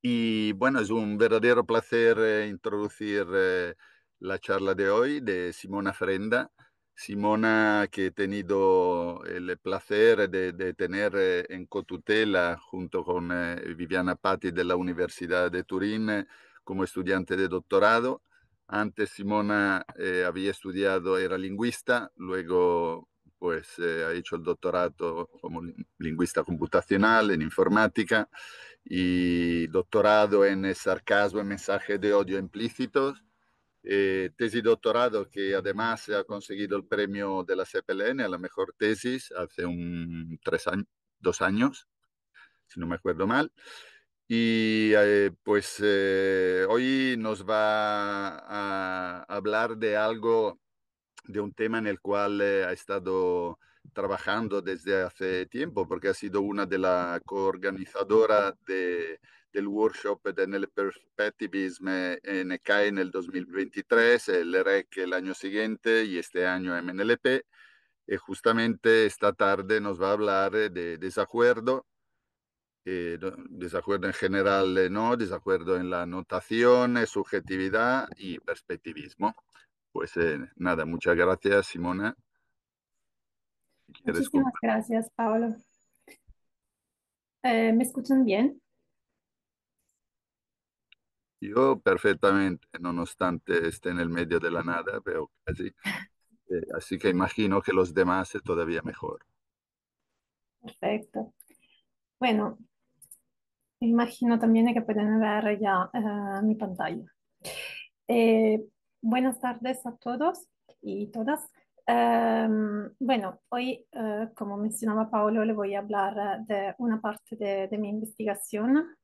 Y bueno, es un verdadero placer introducir la charla de hoy de Simona Frenda. Simona, que he tenido el placer de tener en cotutela junto con Viviana Patti de la Universidad de Turín como estudiante de doctorado. Antes Simona había estudiado, era lingüista, luego pues ha hecho el doctorado como lingüista computacional en informática y doctorado en sarcasmo y mensajes de odio implícitos. Tesis doctorado que además ha conseguido el premio de la CPLN a la mejor tesis hace 3 años, 2 años, si no me acuerdo mal. Y hoy nos va a hablar de algo, de un tema en el cual ha estado trabajando desde hace tiempo, porque ha sido una de las coorganizadoras del workshop en el Perspectivism en ECAE en el 2023, el REC el año siguiente y este año MNLP. Y justamente esta tarde nos va a hablar de desacuerdo, desacuerdo en general, no, desacuerdo en la notación, subjetividad y perspectivismo. Pues nada, muchas gracias, Simona. Si quieres Muchísimas compartir. gracias, Paolo. ¿Me escuchan bien? Yo perfectamente, nonostante esté en el medio de la nada, veo casi. Así que imagino que los demás es todavía mejor. Perfecto. Bueno, imagino también que pueden ver ya mi pantalla. Eh, Buenas tardes a todos y todas. Bueno, hoy, como mencionaba Paolo, le voy a hablar de una parte de mi investigación,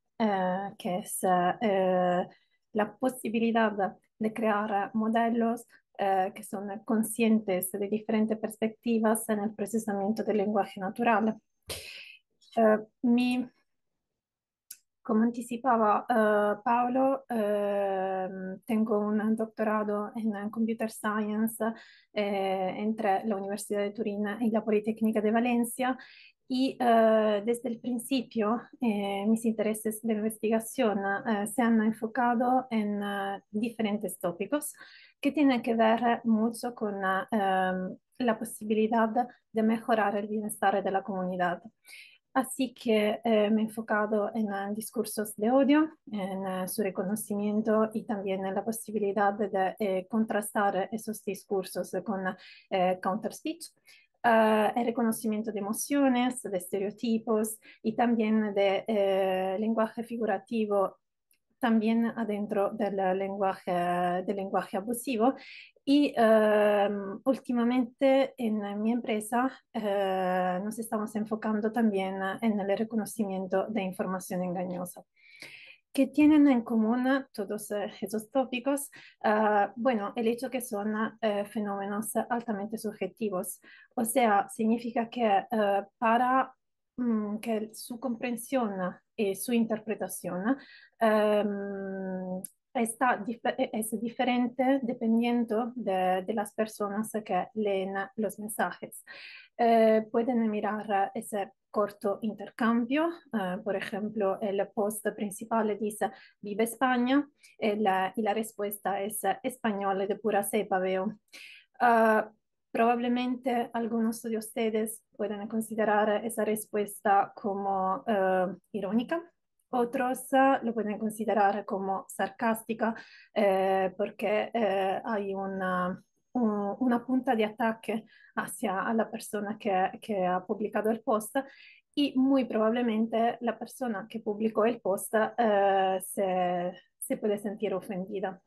que es la posibilidad de crear modelos que son conscientes de diferentes perspectivas en el procesamiento del lenguaje natural. Mi Como anticipaba Paolo, tengo un doctorado en Computer Science entre la Universidad de Turín y la Politécnica de Valencia y desde el principio mis intereses de investigación se han enfocado en diferentes tópicos que tienen que ver mucho con la posibilidad de mejorar el bienestar de la comunidad. Así que me he enfocado en discursos de odio, en su reconocimiento y también en la posibilidad de contrastar esos discursos con counter speech, el reconocimiento de emociones, de estereotipos y también de lenguaje figurativo también adentro del lenguaje abusivo. Y últimamente en mi empresa nos estamos enfocando también en el reconocimiento de información engañosa. ¿Qué tienen en común todos esos tópicos? Bueno, el hecho que son fenómenos altamente subjetivos, o sea, significa que para que su comprensión y su interpretación es diferente dependiendo de las personas que leen los mensajes. Pueden mirar ese corto intercambio, por ejemplo, el post principal dice Viva España y la respuesta es español de pura cepa, veo. Ah, Probablemente algunos de ustedes pueden considerar esa respuesta como irónica. Otros lo pueden considerar como sarcástica porque hay una punta de ataque hacia a la persona que ha publicado el post y muy probablemente la persona que publicó el post se puede sentir ofendida.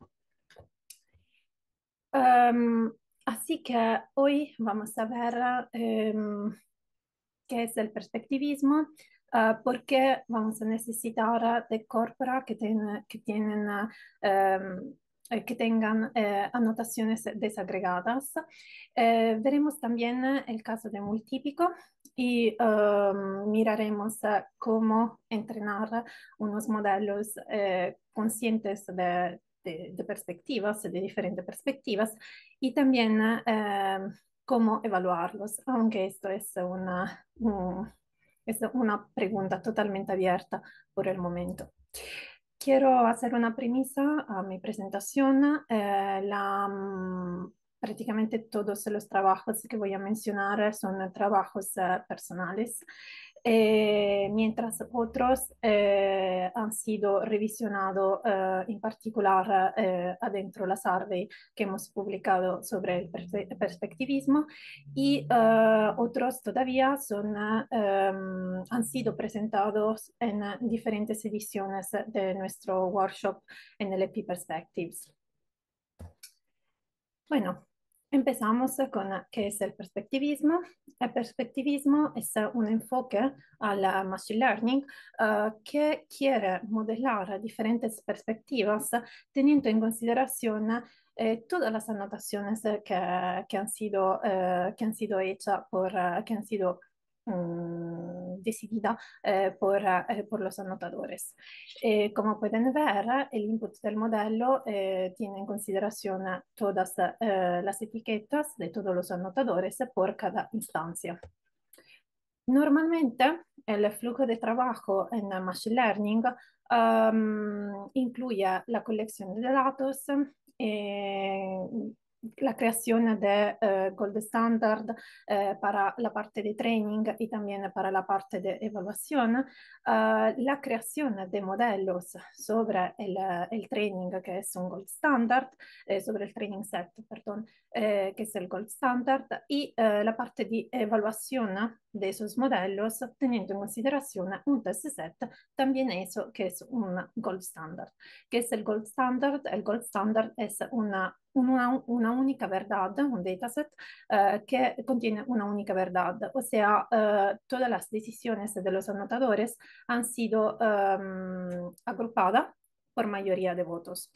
Um, Así que hoy vamos a ver qué es el perspectivismo, por qué vamos a necesitar de corpora que tengan anotaciones desagregadas. Veremos también el caso de multípico y miraremos cómo entrenar unos modelos conscientes de perspectivas, de diferentes perspectivas, y también cómo evaluarlos, aunque esto es una pregunta totalmente abierta por el momento. quiero hacer una premisa a mi presentación. Prácticamente todos los trabajos que voy a mencionar son trabajos personales, mientras otros han sido revisionados en particular adentro la survey que hemos publicado sobre el perspectivismo y otros todavía han sido presentados en diferentes ediciones de nuestro workshop en el EPI Perspectives. Bueno, empezamos con qué es el perspectivismo. El perspectivismo es un enfoque al machine learning que quiere modelar diferentes perspectivas teniendo en consideración todas las anotaciones que han sido hechas que han sido decididas por los anotadores. Como pueden ver, el input del modelo tiene en consideración todas las etiquetas de todos los anotadores por cada instancia. Normalmente, el flujo de trabajo en Machine Learning incluye la colección de datos, eh, la creación de gold standard para la parte de training y también para la parte de evaluación, la creación de modelos sobre el training, que es un gold standard, sobre el training set, perdón, que es el gold standard, y la parte de evaluación de esos modelos, teniendo en consideración un test set, también eso que es un gold standard. ¿Qué es el gold standard? El gold standard es una única verdad, un dataset que contiene una única verdad, o sea, todas las decisiones de los anotadores han sido agrupadas por mayoría de votos.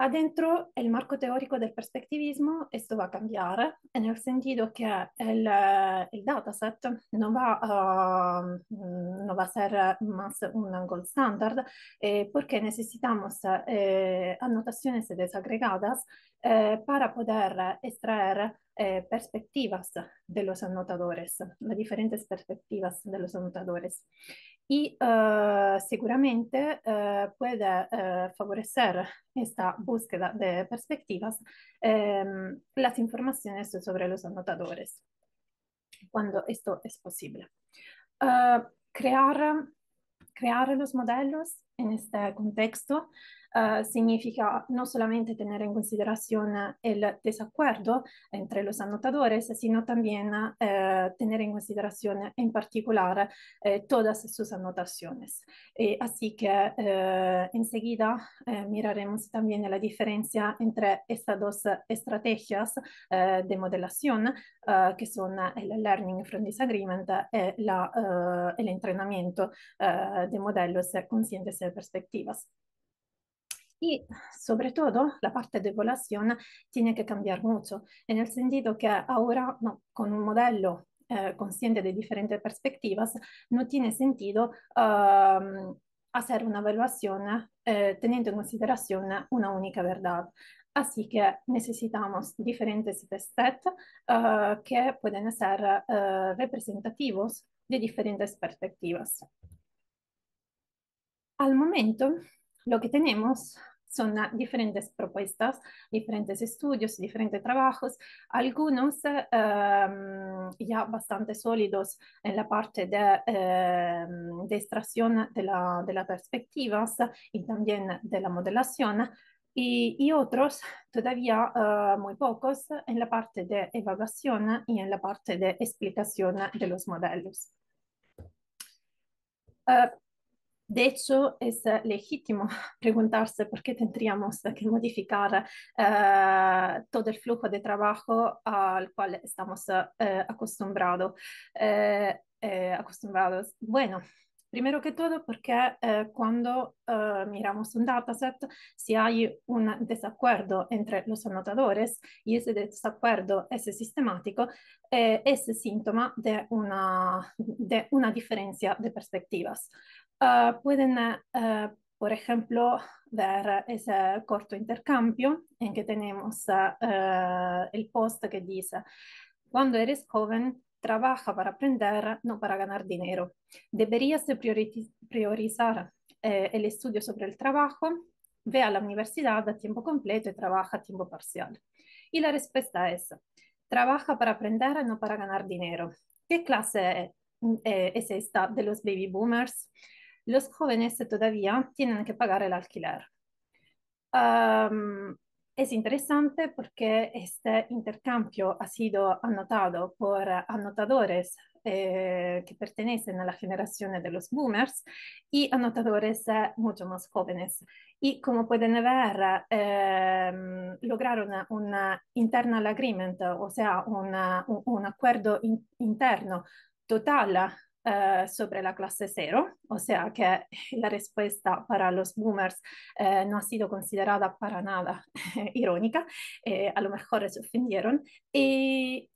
Adentro el marco teórico del perspectivismo, esto va a cambiar en el sentido que el dataset no va a ser más un gold standard porque necesitamos anotaciones desagregadas para poder extraer perspectivas de los anotadores, las diferentes perspectivas de los anotadores. Y seguramente puede favorecer esta búsqueda de perspectivas las informaciones sobre los anotadores, cuando esto es posible. Uh, crear, crear los modelos en este contexto significa no solamente tener en consideración el desacuerdo entre los anotadores, sino también tener en consideración en particular todas sus anotaciones. Así que enseguida miraremos también la diferencia entre estas dos estrategias de modelación que son el Learning from Disagreement y el entrenamiento de modelos conscientes de perspectivas. Y sobre todo la parte de evaluación tiene que cambiar mucho, en el sentido que ahora no, con un modelo consciente de diferentes perspectivas no tiene sentido hacer una evaluación teniendo en consideración una única verdad. Así que necesitamos diferentes test sets que pueden ser representativos de diferentes perspectivas. Al momento, lo que tenemos son diferentes propuestas, diferentes estudios, diferentes trabajos, algunos ya bastante sólidos en la parte de extracción de las perspectivas y también de la modelación, y otros todavía muy pocos en la parte de evaluación y en la parte de explicación de los modelos. Uh, De hecho, es legítimo preguntarse por qué tendríamos que modificar todo el flujo de trabajo al cual estamos acostumbrados. Bueno, primero que todo, porque cuando miramos un dataset, si hay un desacuerdo entre los anotadores y ese desacuerdo es sistemático, es síntoma de una diferencia de perspectivas. Pueden, por ejemplo, ver ese corto intercambio en que tenemos el post que dice, cuando eres joven, trabaja para aprender, no para ganar dinero. Deberías priorizar el estudio sobre el trabajo, ve a la universidad a tiempo completo y trabaja a tiempo parcial. Y la respuesta es, trabaja para aprender, no para ganar dinero. ¿Qué clase es esta de los baby boomers? Los jóvenes todavía tienen que pagar el alquiler. Um, es interesante porque este intercambio ha sido anotado por anotadores que pertenecen a la generación de los boomers y anotadores mucho más jóvenes. Y como pueden ver, lograron una internal agreement, o sea, un acuerdo interno total sobre la clase cero, o sea que la respuesta para los boomers no ha sido considerada para nada irónica, a lo mejor se ofendieron, y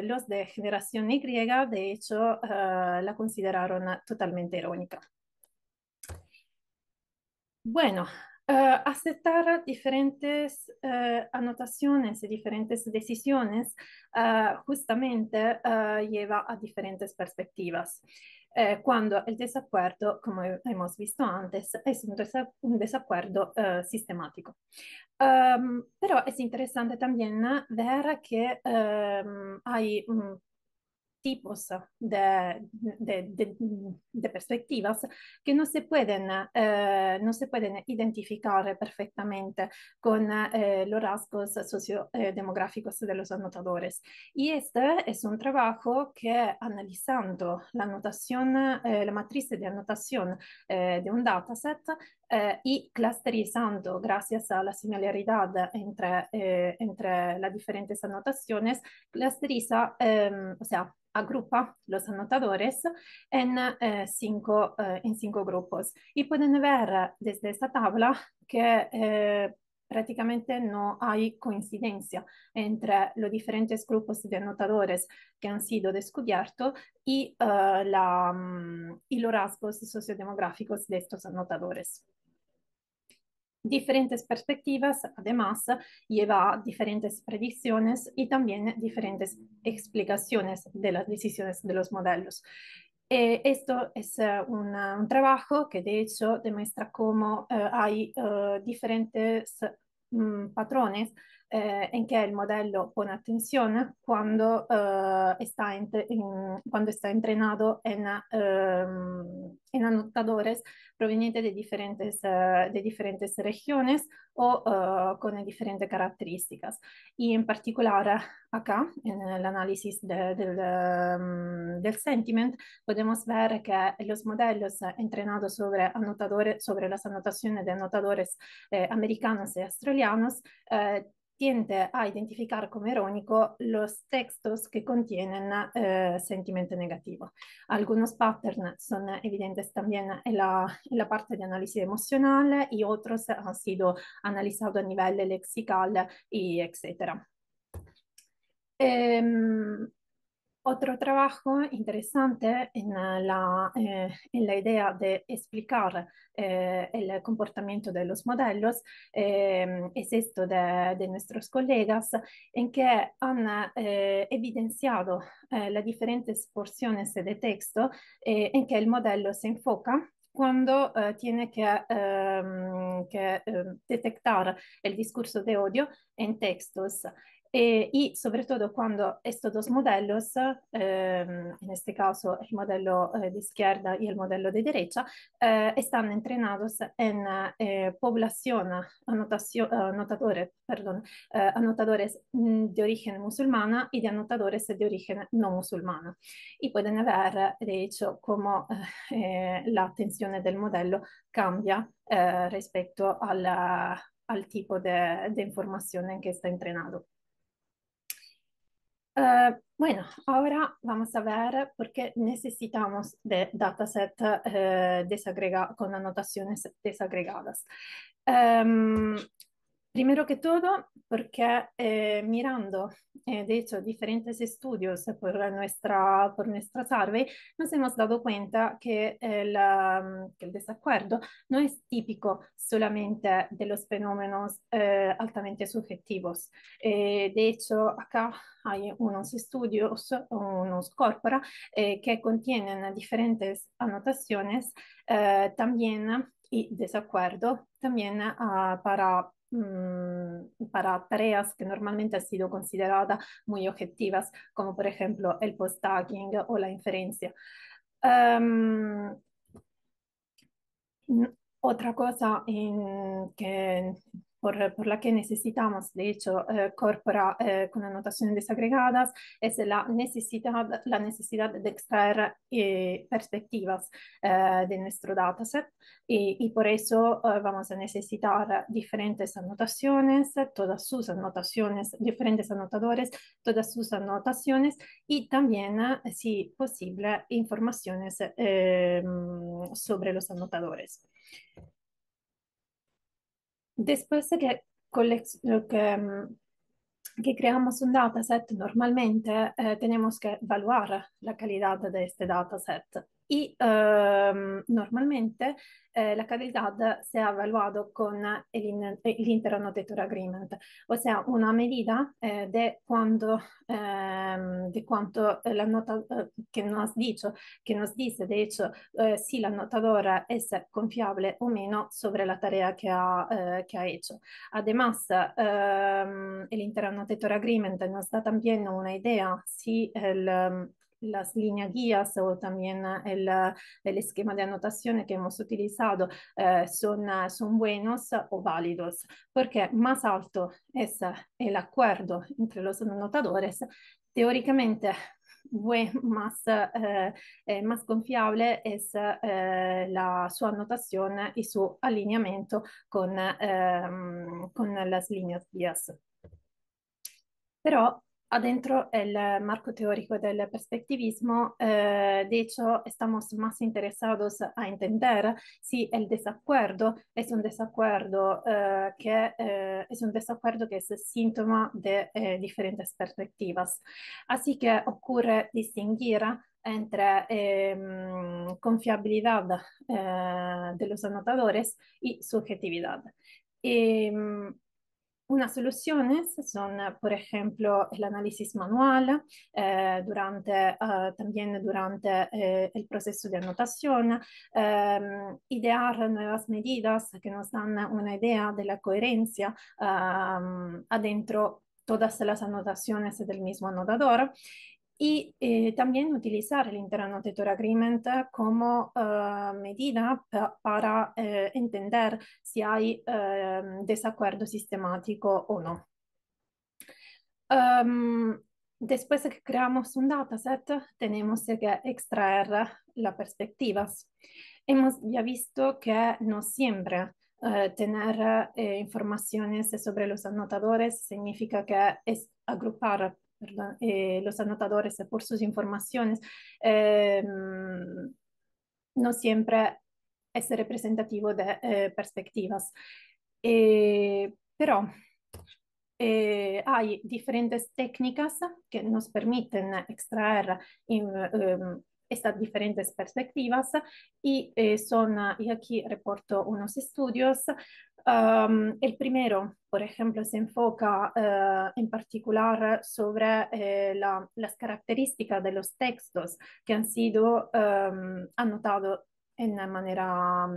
los de generación Y, de hecho, la consideraron totalmente irónica. Bueno, aceptar diferentes anotaciones y diferentes decisiones justamente lleva a diferentes perspectivas. Cuando el desacuerdo, como hemos visto antes, es un desacuerdo sistemático. Pero es interesante también ver que hay tipos de perspectivas que no se pueden identificar perfectamente con los rasgos sociodemográficos de los anotadores. Y este es un trabajo que analizando la anotación, la matriz de anotación de un dataset y clusterizando gracias a la similaridad entre las diferentes anotaciones, clusteriza, o sea, agrupa los anotadores en cinco grupos. Y pueden ver desde esta tabla que prácticamente no hay coincidencia entre los diferentes grupos de anotadores que han sido descubiertos y los rasgos sociodemográficos de estos anotadores. Diferentes perspectivas, además, lleva a diferentes predicciones y también diferentes explicaciones de las decisiones de los modelos. Esto es un trabajo que de hecho demuestra cómo hay diferentes patrones en que el modelo pone atención cuando está entrenado en anotadores provenientes de diferentes regiones o con diferentes características. Y en particular acá, en el análisis del sentiment, podemos ver que los modelos entrenados sobre las anotaciones de anotadores americanos y australianos tiende a identificar como irónico los textos que contienen sentimiento negativo. Algunos patterns son evidentes también en la parte de análisis emocional y otros han sido analizados a nivel lexical y etcétera. Otro trabajo interesante en la idea de explicar el comportamiento de los modelos es esto de nuestros colegas, en que han evidenciado las diferentes porciones de texto en que el modelo se enfoca cuando tiene que detectar el discurso de odio en textos y sobre todo cuando estos dos modelos, en este caso el modelo de izquierda y el modelo de derecha, están entrenados en población, anotadores de origen musulmana y de anotadores de origen no musulmana. Y pueden ver, de hecho, cómo la atención del modelo cambia respecto al tipo de información en que está entrenado. Bueno, ahora vamos a ver por qué necesitamos de dataset con anotaciones desagregadas. Um, Primero que todo, porque mirando, de hecho, diferentes estudios por nuestra survey, nos hemos dado cuenta que que el desacuerdo no es típico solamente de los fenómenos altamente subjetivos. De hecho, acá hay unos estudios, unos corpora, que contienen diferentes anotaciones también y desacuerdo también para tareas que normalmente han sido consideradas muy objetivas, como por ejemplo el post-tagging o la inferencia. Um, Otra cosa por la que necesitamos, de hecho, corpora con anotaciones desagregadas es la necesidad de extraer perspectivas de nuestro dataset y por eso vamos a necesitar diferentes anotaciones, todas sus anotaciones, diferentes anotadores, todas sus anotaciones y también, si posible, informaciones sobre los anotadores. Después de que creamos un dataset, normalmente tenemos que evaluar la calidad de este dataset. Y normalmente la calidad se ha evaluado con el Inter-Annotator Agreement, o sea, una medida de cuánto la nota que nos dicho, que nos dice, de hecho, si la anotadora es confiable o menos sobre la tarea que ha hecho. Además, el Interannotator Agreement nos da también una idea si las líneas guías o también el esquema de anotación que hemos utilizado son buenos o válidos, porque más alto es el acuerdo entre los anotadores, teóricamente más confiable es su anotación y su alineamiento con las líneas guías. Però adentro el marco teórico del perspectivismo, de hecho, estamos más interesados a entender si el desacuerdo es un desacuerdo es un desacuerdo que es síntoma de diferentes perspectivas. Así que ocurre distinguir entre confiabilidad de los anotadores y subjetividad. Em, unas soluciones son, por ejemplo, el análisis manual, también durante el proceso de anotación, idear nuevas medidas que nos dan una idea de la coherencia adentro todas las anotaciones del mismo anotador y también utilizar el Inter-Annotator Agreement como medida para entender si hay desacuerdo sistemático o no. Um, Después de que creamos un dataset, tenemos que extraer las perspectivas. Hemos ya visto que no siempre tener informaciones sobre los anotadores significa que es agrupar, perdón, los anotadores por sus informaciones. No siempre es representativo de perspectivas. Pero hay diferentes técnicas que nos permiten extraer estas diferentes perspectivas y aquí reporto unos estudios. El primero, por ejemplo, se enfoca en particular sobre las características de los textos que han sido anotados en manera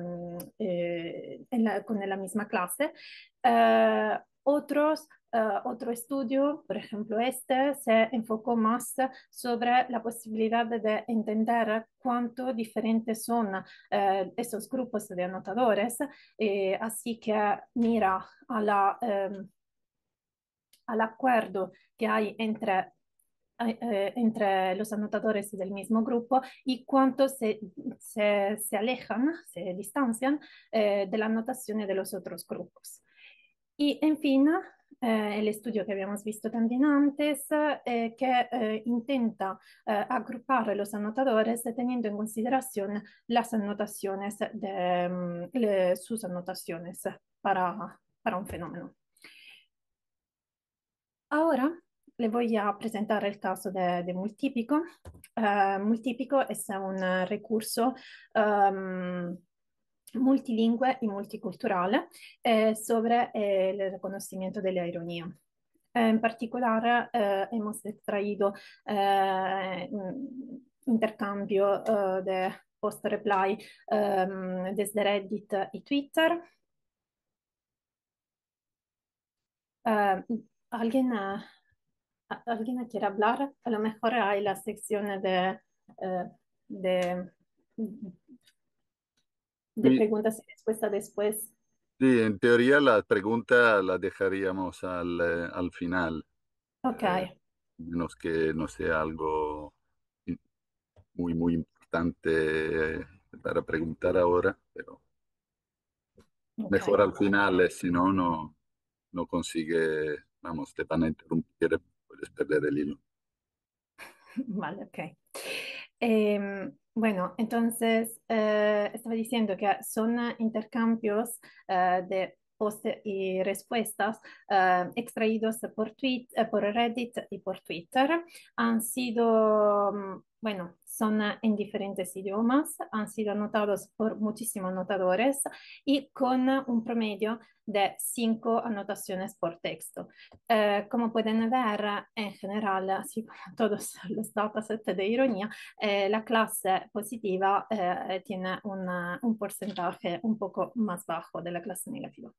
con la misma clase. Otro estudio, por ejemplo, este se enfocó más sobre la posibilidad de entender cuánto diferentes son esos grupos de anotadores, así que mira al acuerdo que hay entre los anotadores del mismo grupo y cuánto se alejan, se distancian de la anotación de los otros grupos. Y en fin, el estudio que habíamos visto también antes, que intenta agrupar los anotadores teniendo en consideración las anotaciones sus anotaciones para un fenómeno. Ahora le voy a presentar el caso de Multípico. Multípico es un recurso um, multilingüe y multicultural sobre el reconocimiento de la ironía. En particular, hemos extraído intercambio de post-reply desde Reddit y Twitter. Eh, ¿Alguien, alguien quiere hablar? A lo mejor hay la sección eh, de, de Sí, preguntas y respuestas después. sí, en teoría la pregunta la dejaríamos al final, Ok, menos que no sea algo muy, muy importante para preguntar ahora, pero ok. mejor al final, si no, no consigue, vamos, te van a interrumpir, puedes perder el hilo. Vale, ok. Bueno, entonces estaba diciendo que son intercambios de post y respuestas extraídos por por Reddit y por Twitter. Han sido, bueno, son en diferentes idiomas, han sido anotados por muchísimos anotadores y con un promedio de 5 anotaciones por texto. Como pueden ver, en general, así como todos los datasets de ironía, la clase positiva tiene un porcentaje un poco más bajo de la clase negativa.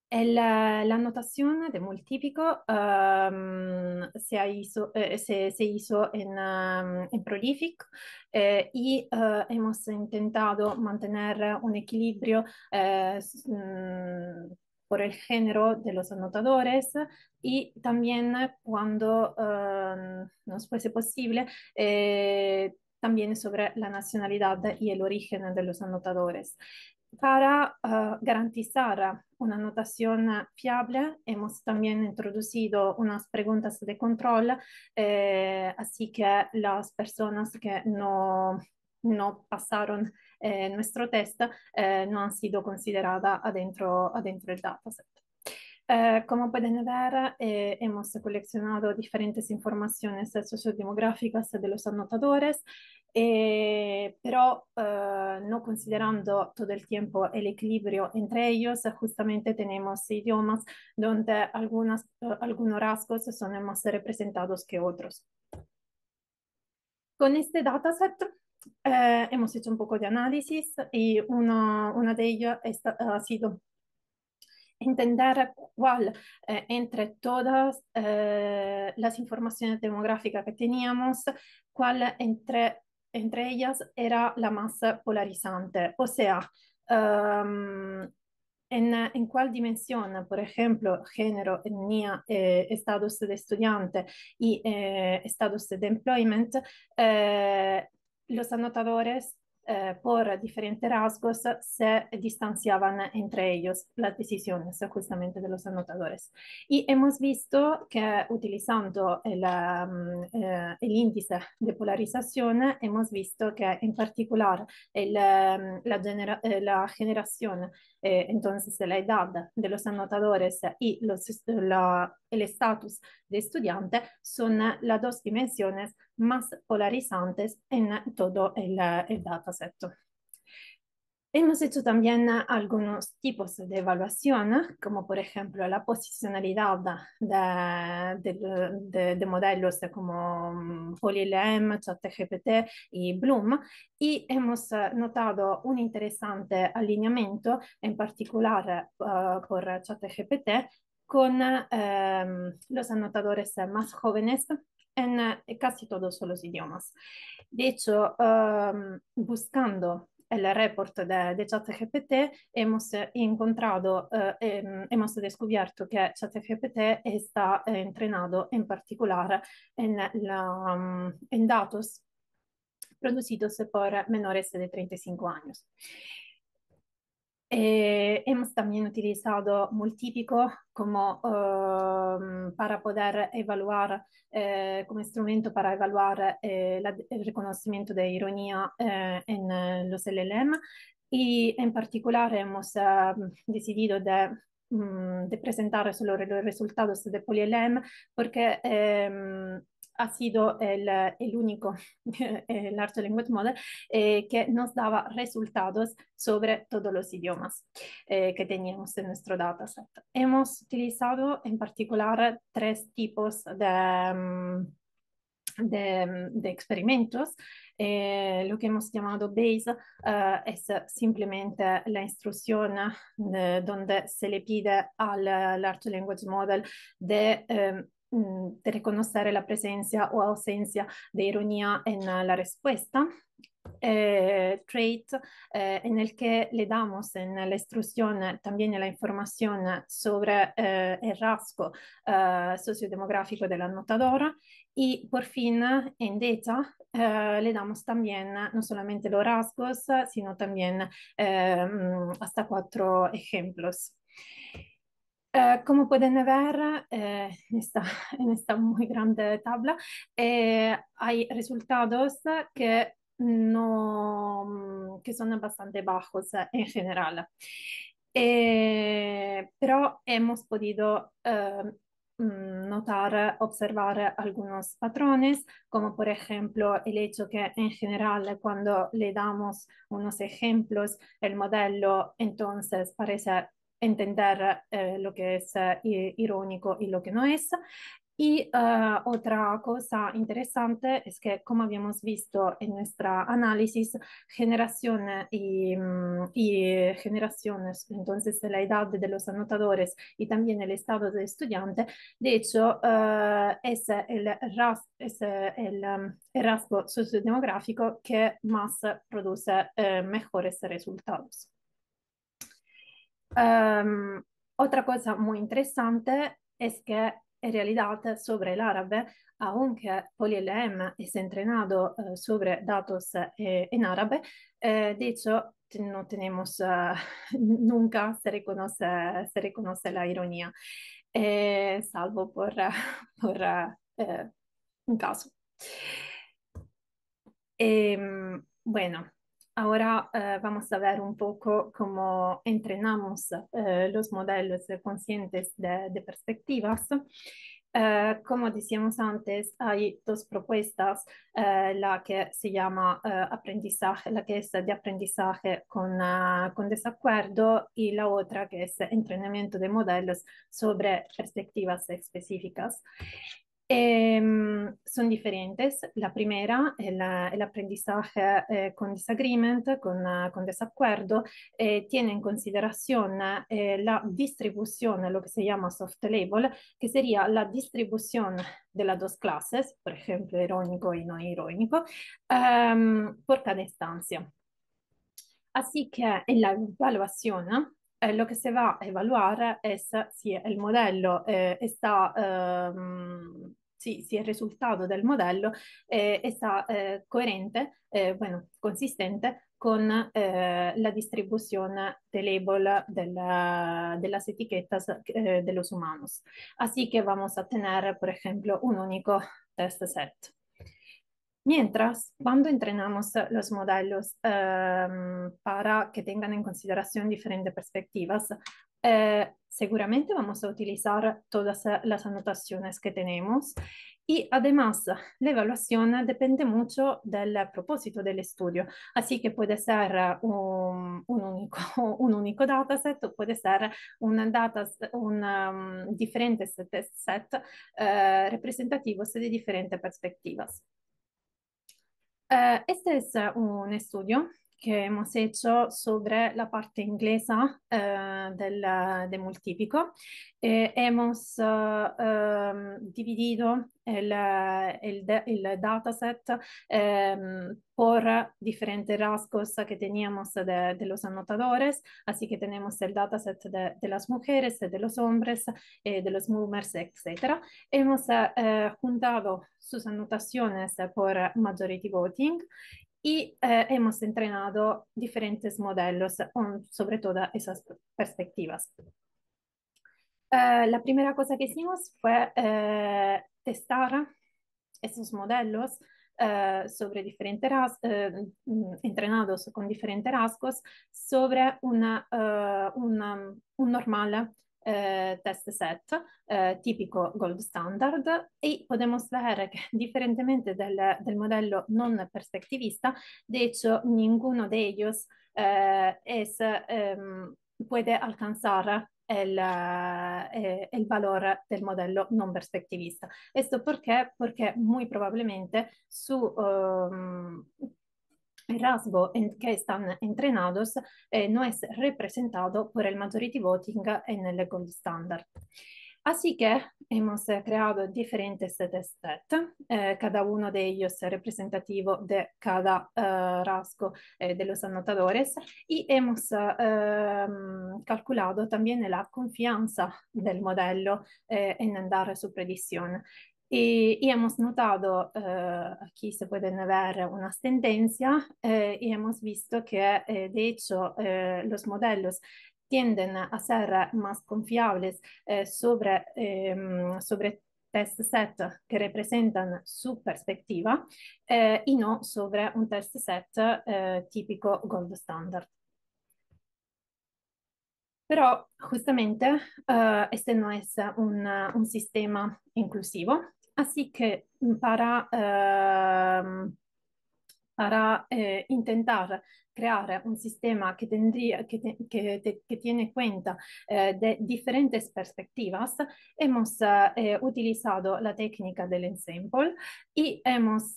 La anotación de Multípico se hizo en Prolific y hemos intentado mantener un equilibrio por el género de los anotadores y también cuando nos fuese posible, también sobre la nacionalidad y el origen de los anotadores. Para garantizar una anotación fiable, hemos también introducido unas preguntas de control, así que las personas que no pasaron nuestro test no han sido consideradas adentro del dataset. Como pueden ver, hemos coleccionado diferentes informaciones sociodemográficas de los anotadores, pero no considerando todo el tiempo el equilibrio entre ellos, justamente tenemos idiomas donde algunos rasgos son más representados que otros. Con este dataset hemos hecho un poco de análisis y una de ellas ha sido entender cuál entre todas las informaciones demográficas que teníamos, cuál entre ellas era la más polarizante. O sea, en cuál dimensión, por ejemplo, género, etnia, estatus de estudiante y estatus de employment, eh, los anotadores por diferentes rasgos se distanciaban entre ellos las decisiones justamente de los anotadores. Y hemos visto que utilizando el índice de polarización, hemos visto que en particular la generación, entonces la edad de los anotadores y el estatus de estudiante son las dos dimensiones más polarizantes en todo el dataset. Hemos hecho también algunos tipos de evaluación, como por ejemplo la posicionalidad de modelos como PolyLM, ChatGPT y Bloom, y hemos notado un interesante alineamiento, en particular por ChatGPT, con los anotadores más jóvenes en casi todos los idiomas. De hecho, buscando el report de ChatGPT, hemos encontrado, hemos descubierto que ChatGPT está entrenado en particular en datos producidos por menores de 35 años. Hemos también utilizado Multípico como para poder evaluar, como instrumento para evaluar el reconocimiento de ironía en los LLM y en particular hemos decidido de de presentar solo los resultados de PolyLM porque ha sido el único Large Language Model que nos daba resultados sobre todos los idiomas que teníamos en nuestro dataset. Hemos utilizado en particular tres tipos de experimentos. Lo que hemos llamado BASE es simplemente la instrucción donde se le pide al Large Language Model de reconocer la presencia o ausencia de ironía en la respuesta. Trait en el que le damos en la instrucción también la información sobre el rasgo sociodemográfico del anotador y por fin en data le damos también no solamente los rasgos, sino también hasta 4 ejemplos. Como pueden ver en esta muy grande tabla, hay resultados que, no, que son bastante bajos en general. Pero hemos podido notar, observar algunos patrones, como por ejemplo el hecho que en general cuando le damos unos ejemplos, el modelo entonces parece entender lo que es irónico y lo que no es. Y otra cosa interesante es que, como habíamos visto en nuestra análisis, generación y generaciones, entonces la edad de los anotadores y también el estado del estudiante, de hecho, es el rasgo sociodemográfico que más produce mejores resultados. Um, Otra cosa muy interesante es que en realidad sobre el árabe, aunque PolyLM es entrenado sobre datos en árabe, de hecho no tenemos, nunca se reconoce la ironía, salvo por un caso. Bueno, ahora vamos a ver un poco cómo entrenamos los modelos conscientes de perspectivas. Como decíamos antes, hay dos propuestas, la que se llama aprendizaje, la que es de aprendizaje con desacuerdo y la otra que es entrenamiento de modelos sobre perspectivas específicas. Son diferentes. La primera, el aprendizaje con disagreement, con desacuerdo, tiene en consideración la distribución, lo que se llama soft label, que sería la distribución de las dos clases, por ejemplo, irónico y no irónico, por cada instancia. Así que en la evaluación lo que se va a evaluar es si el modelo está, si el resultado del modelo está coherente, bueno, consistente con la distribución de label de las etiquetas de los humanos. Así que vamos a tener, por ejemplo, un único test set. Mientras, cuando entrenamos los modelos para que tengan en consideración diferentes perspectivas, seguramente vamos a utilizar todas las anotaciones que tenemos y además la evaluación depende mucho del propósito del estudio, así que puede ser un único dataset o puede ser diferentes test set representativos de diferentes perspectivas. Este es un estudio que hemos hecho sobre la parte inglesa de Multipico. Hemos dividido el dataset por diferentes rasgos que teníamos de los anotadores, así que tenemos el dataset de las mujeres, de los hombres, de los movers, etc. Hemos juntado sus anotaciones por majority voting y hemos entrenado diferentes modelos sobre todas esas perspectivas. La primera cosa que hicimos fue testar esos modelos sobre diferentes entrenados con diferentes rasgos sobre un normal test set típico gold standard y podemos ver que diferentemente del modelo non perspectivista, de hecho ninguno de ellos puede alcanzar el valor del modelo non perspectivista. ¿Esto por qué? Porque muy probablemente el rasgo en que están entrenados no es representado por el majority voting en el gold standard. Así que hemos creado diferentes testnet, cada uno de ellos representativo de cada rasgo de los anotadores y hemos calculado también la confianza del modelo en dar su predicción. Y hemos notado, aquí se pueden ver unas tendencias, y hemos visto que de hecho los modelos tienden a ser más confiables sobre test set que representan su perspectiva y no sobre un test set típico gold standard. Pero justamente este no es un sistema inclusivo, así que para intentar crear un sistema que, que tiene cuenta de diferentes perspectivas, hemos utilizado la técnica del ensemble y hemos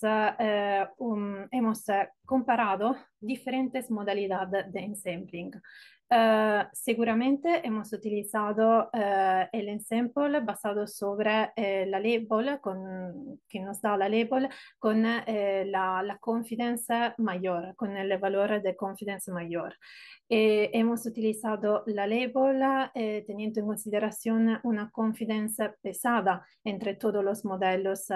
comparado diferentes modalidades de ensambling. Seguramente hemos utilizado el ensemble basado sobre la label que nos da la label con la confidence mayor, con el valor de confidence mayor. Hemos utilizado la label teniendo en consideración una confidence pesada entre todos los modelos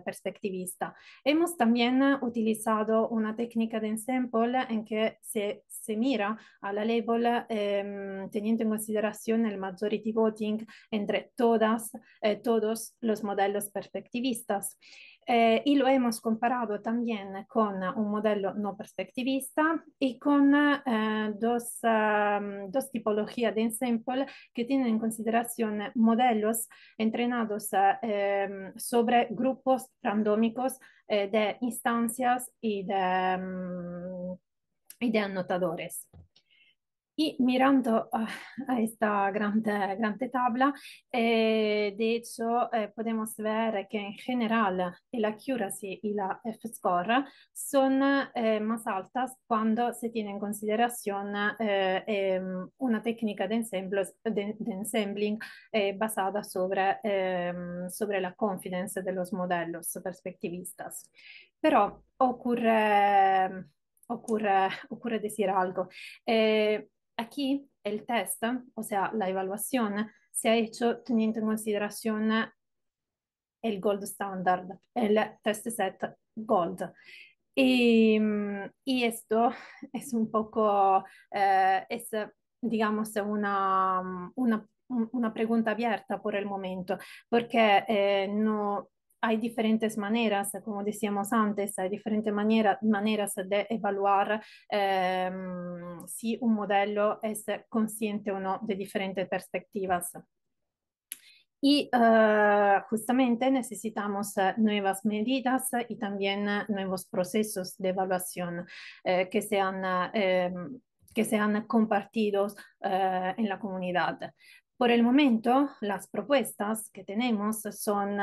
perspectivistas. Hemos también utilizado una técnica de ensemble en que se mira a la label teniendo en consideración el majority voting entre todos los modelos perspectivistas. Y lo hemos comparado también con un modelo no perspectivista y con dos tipologías de ensemble que tienen en consideración modelos entrenados sobre grupos randómicos de instancias y de anotadores. Y mirando a esta grande tabla, de hecho, podemos ver que en general la accuracy y la F-score son más altas cuando se tiene en consideración una técnica de ensambling basada sobre la confidence de los modelos perspectivistas. Pero ocurre decir algo. Aquí el test, o sea, la evaluación, se ha hecho teniendo en consideración el gold standard, el test set gold. Y esto es un poco, es, digamos, una pregunta abierta por el momento, porque no hay diferentes maneras, como decíamos antes, hay diferentes maneras de evaluar si un modelo es consciente o no de diferentes perspectivas. Y justamente necesitamos nuevas medidas y también nuevos procesos de evaluación que sean compartidos en la comunidad. Por el momento, las propuestas que tenemos son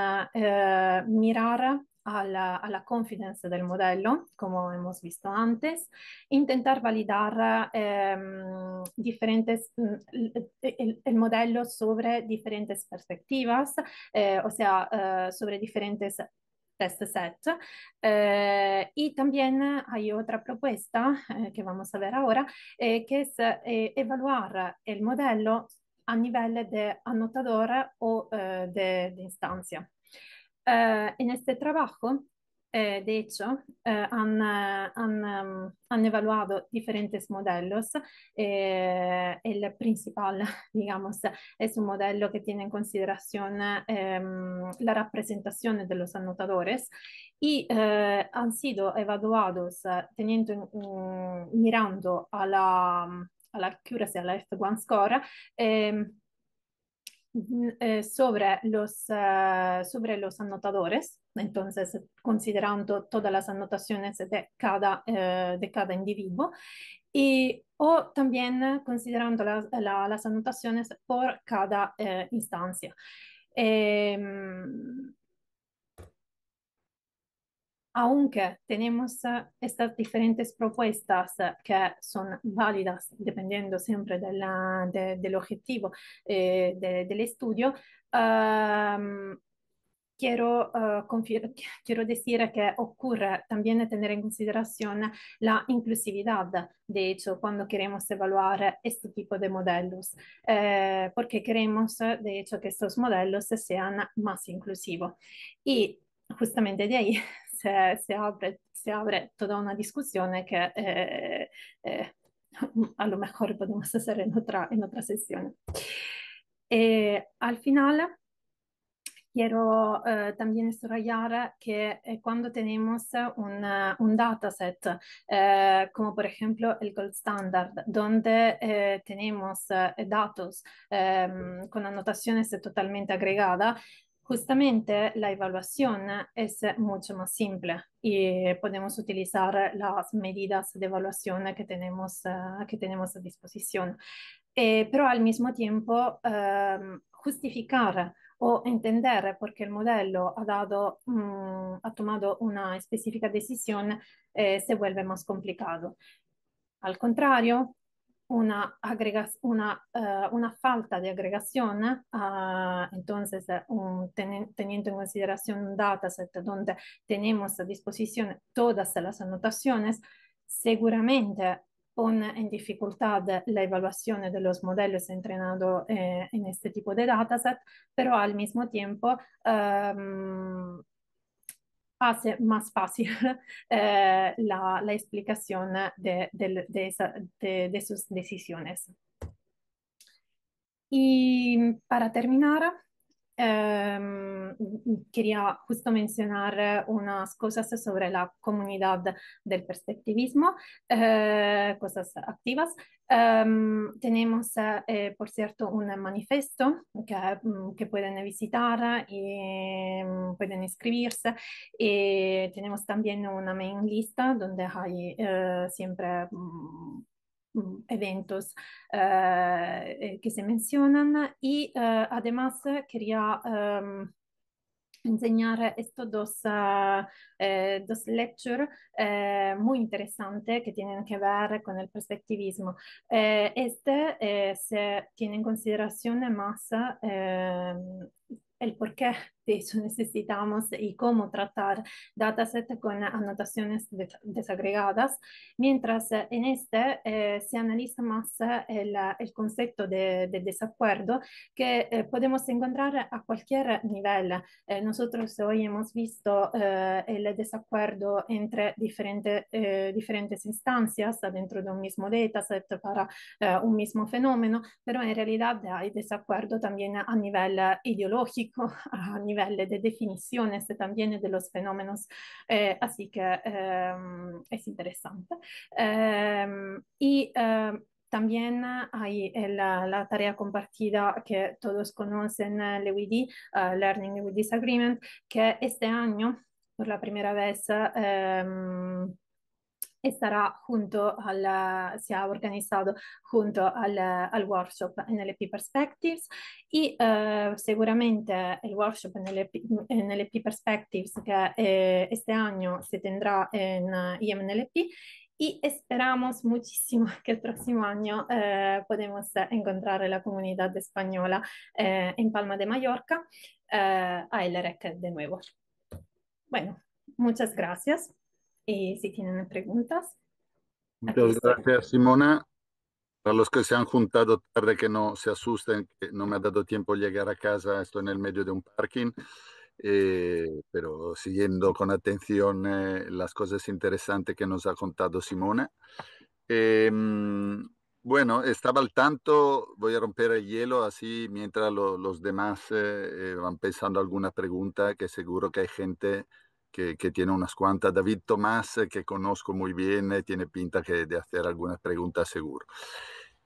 mirar a la confidence del modelo, como hemos visto antes, intentar validar el modelo sobre diferentes perspectivas, o sea, sobre diferentes test set. Y también hay otra propuesta que vamos a ver ahora, que es evaluar el modelo a nivel de anotador o de instancia. En este trabajo, de hecho, han evaluado diferentes modelos. El principal, digamos, es un modelo que tiene en consideración la representación de los anotadores y han sido evaluados mirando a la accuracy, a la F1 score, sobre los anotadores, entonces considerando todas las anotaciones de cada individuo, y, o también considerando las anotaciones por cada instancia. Em, Aunque tenemos estas diferentes propuestas que son válidas dependiendo siempre del objetivo del estudio, ehm, quiero decir que ocurre también tener en consideración la inclusividad, de hecho, cuando queremos evaluar este tipo de modelos, porque queremos, de hecho, que estos modelos sean más inclusivos. Y justamente de ahí se abre toda una discusión que eh, a lo mejor podemos hacer en otra sesión. Al final, quiero también subrayar que cuando tenemos un dataset, como por ejemplo el Gold Standard, donde tenemos datos con anotaciones totalmente agregadas, justamente la evaluación es mucho más simple y podemos utilizar las medidas de evaluación que tenemos a disposición. Pero al mismo tiempo justificar o entender por qué el modelo ha tomado una específica decisión se vuelve más complicado. Al contrario, una falta de agregación, entonces teniendo en consideración un dataset donde tenemos a disposición todas las anotaciones, seguramente pone en dificultad la evaluación de los modelos entrenados en este tipo de dataset, pero al mismo tiempo hace más fácil la explicación de sus decisiones. Y para terminar, eh, quería justo mencionar unas cosas sobre la comunidad del perspectivismo, cosas activas. Tenemos, por cierto, un manifiesto que pueden visitar y pueden inscribirse. Y tenemos también una main lista donde hay siempre eventos que se mencionan y además quería enseñar estos dos lectures muy interesantes que tienen que ver con el perspectivismo. Se tiene en consideración más el por qué de hecho necesitamos y cómo tratar dataset con anotaciones desagregadas, mientras en se analiza más el concepto de desacuerdo que podemos encontrar a cualquier nivel. Nosotros hoy hemos visto el desacuerdo entre diferentes instancias dentro de un mismo dataset para un mismo fenómeno, pero en realidad hay desacuerdo también a nivel ideológico, a nivel de definiciones también de los fenómenos, así que es interesante. También hay la tarea compartida que todos conocen, el LWD, Learning with Disagreement, que este año, por la primera vez, se ha organizado junto al workshop NLP Perspectives y seguramente el workshop NLP Perspectives que este año se tendrá en IMNLP y esperamos muchísimo que el próximo año podemos encontrar la comunidad española en Palma de Mallorca, a LREC de nuevo. Bueno, muchas gracias y si tienen preguntas, aquí Muchas estoy. gracias, Simona. Para los que se han juntado tarde, que no se asusten, que no me ha dado tiempo llegar a casa, estoy en el medio de un parking, pero siguiendo con atención las cosas interesantes que nos ha contado Simona. Eh, bueno, estaba al tanto, voy a romper el hielo así mientras los demás van pensando alguna pregunta, que seguro que hay gente que tiene unas cuantas. David Tomás, que conozco muy bien, tiene pinta de hacer algunas preguntas seguro.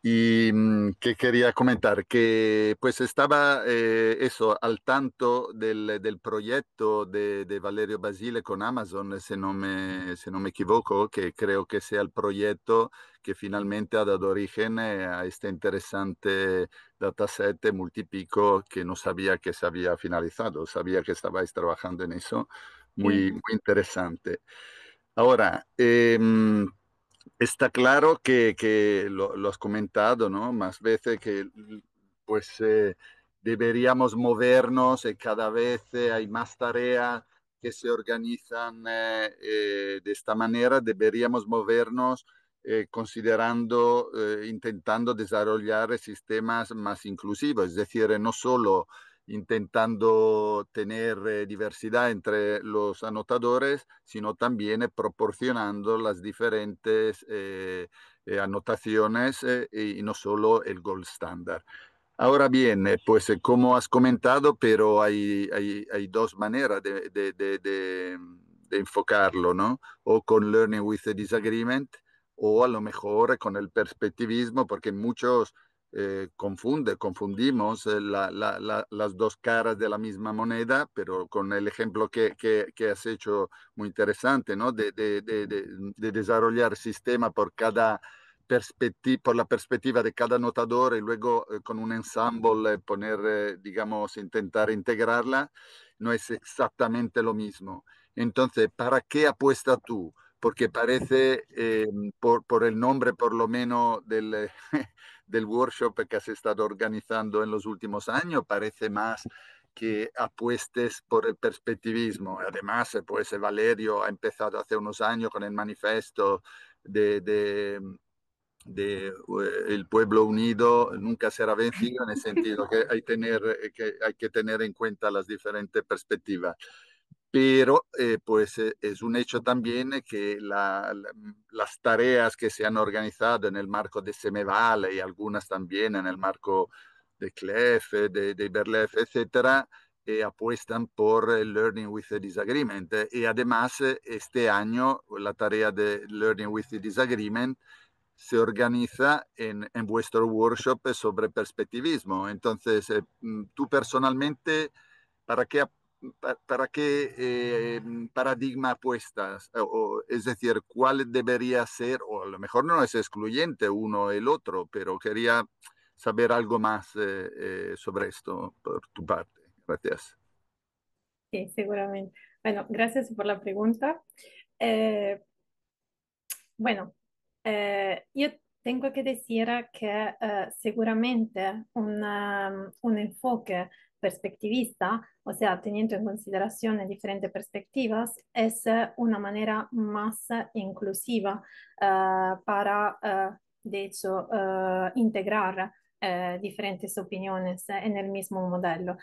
Y que quería comentar que pues estaba eso al tanto del proyecto de Valerio Basile con Amazon, se no me equivoco, que creo que sea el proyecto que finalmente ha dado origen a este interesante dataset multipico que no sabía que se había finalizado, sabía que estabais trabajando en eso, Sí, muy interesante. Ahora, está claro que lo has comentado, ¿no? Más veces que pues deberíamos movernos y cada vez hay más tareas que se organizan de esta manera, deberíamos movernos considerando, intentando desarrollar sistemas más inclusivos, es decir, no solo intentando tener diversidad entre los anotadores, sino también proporcionando las diferentes anotaciones y no solo el gold standard. Ahora bien, pues como has comentado, pero hay dos maneras de enfocarlo, ¿no? O con Learning with a Disagreement o a lo mejor con el perspectivismo, porque muchos confundimos las dos caras de la misma moneda, pero con el ejemplo que has hecho muy interesante, ¿no? De desarrollar sistema por cada por la perspectiva de cada anotador y luego con un ensemble poner, digamos, intentar integrarla, no es exactamente lo mismo. Entonces, ¿para qué apuestas tú? Porque parece, por el nombre por lo menos del workshop que has estado organizando en los últimos años, parece más que apuestes por el perspectivismo. Además, pues Valerio ha empezado hace unos años con el manifiesto de el pueblo unido nunca será vencido, en el sentido que hay que tener en cuenta las diferentes perspectivas. Pero pues es un hecho también que las tareas que se han organizado en el marco de Semeval y algunas también en el marco de CLEF, de Iberlef, etcétera, apuestan por el Learning with a Disagreement. Y además, este año la tarea de Learning with a Disagreement se organiza en vuestro workshop sobre perspectivismo. Entonces, tú personalmente, ¿para qué, para qué paradigma apuestas? Es decir, ¿cuál debería ser? O a lo mejor no es excluyente uno o el otro, pero quería saber algo más sobre esto por tu parte. Gracias. sí, seguramente. Bueno, gracias por la pregunta. Eh, Bueno, yo tengo que decir que seguramente un enfoque perspectivista, o sea, teniendo en consideración diferentes perspectivas, es una manera más inclusiva para, de hecho, integrar diferentes opiniones en el mismo modelo.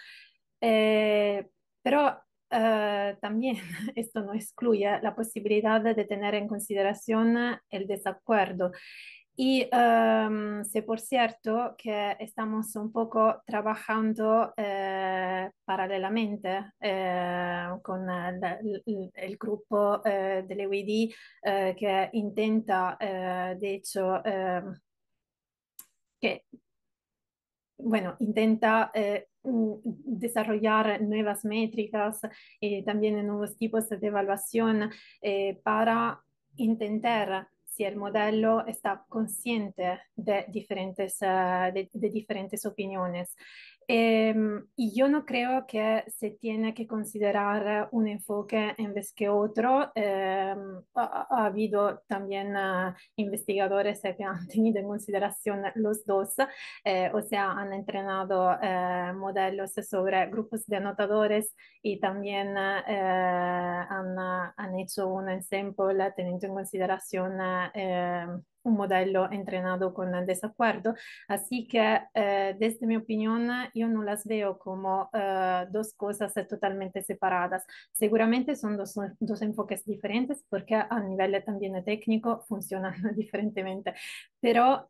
Pero también esto no excluye la posibilidad de tener en consideración el desacuerdo. Y sé por cierto que estamos un poco trabajando paralelamente con el grupo del EWD que intenta, de hecho, que bueno, intenta desarrollar nuevas métricas y también nuevos tipos de evaluación para intentar si el modelo está consciente de de diferentes opiniones. Y yo no creo que se tiene que considerar un enfoque en vez que otro. Ha habido también investigadores que han tenido en consideración los dos, o sea, han entrenado modelos sobre grupos de anotadores y también han hecho un ensample teniendo en consideración un modelo entrenado con el desacuerdo. Así que, desde mi opinión, yo no las veo como dos cosas totalmente separadas. Seguramente son dos enfoques diferentes porque a nivel también técnico funcionan diferentemente, pero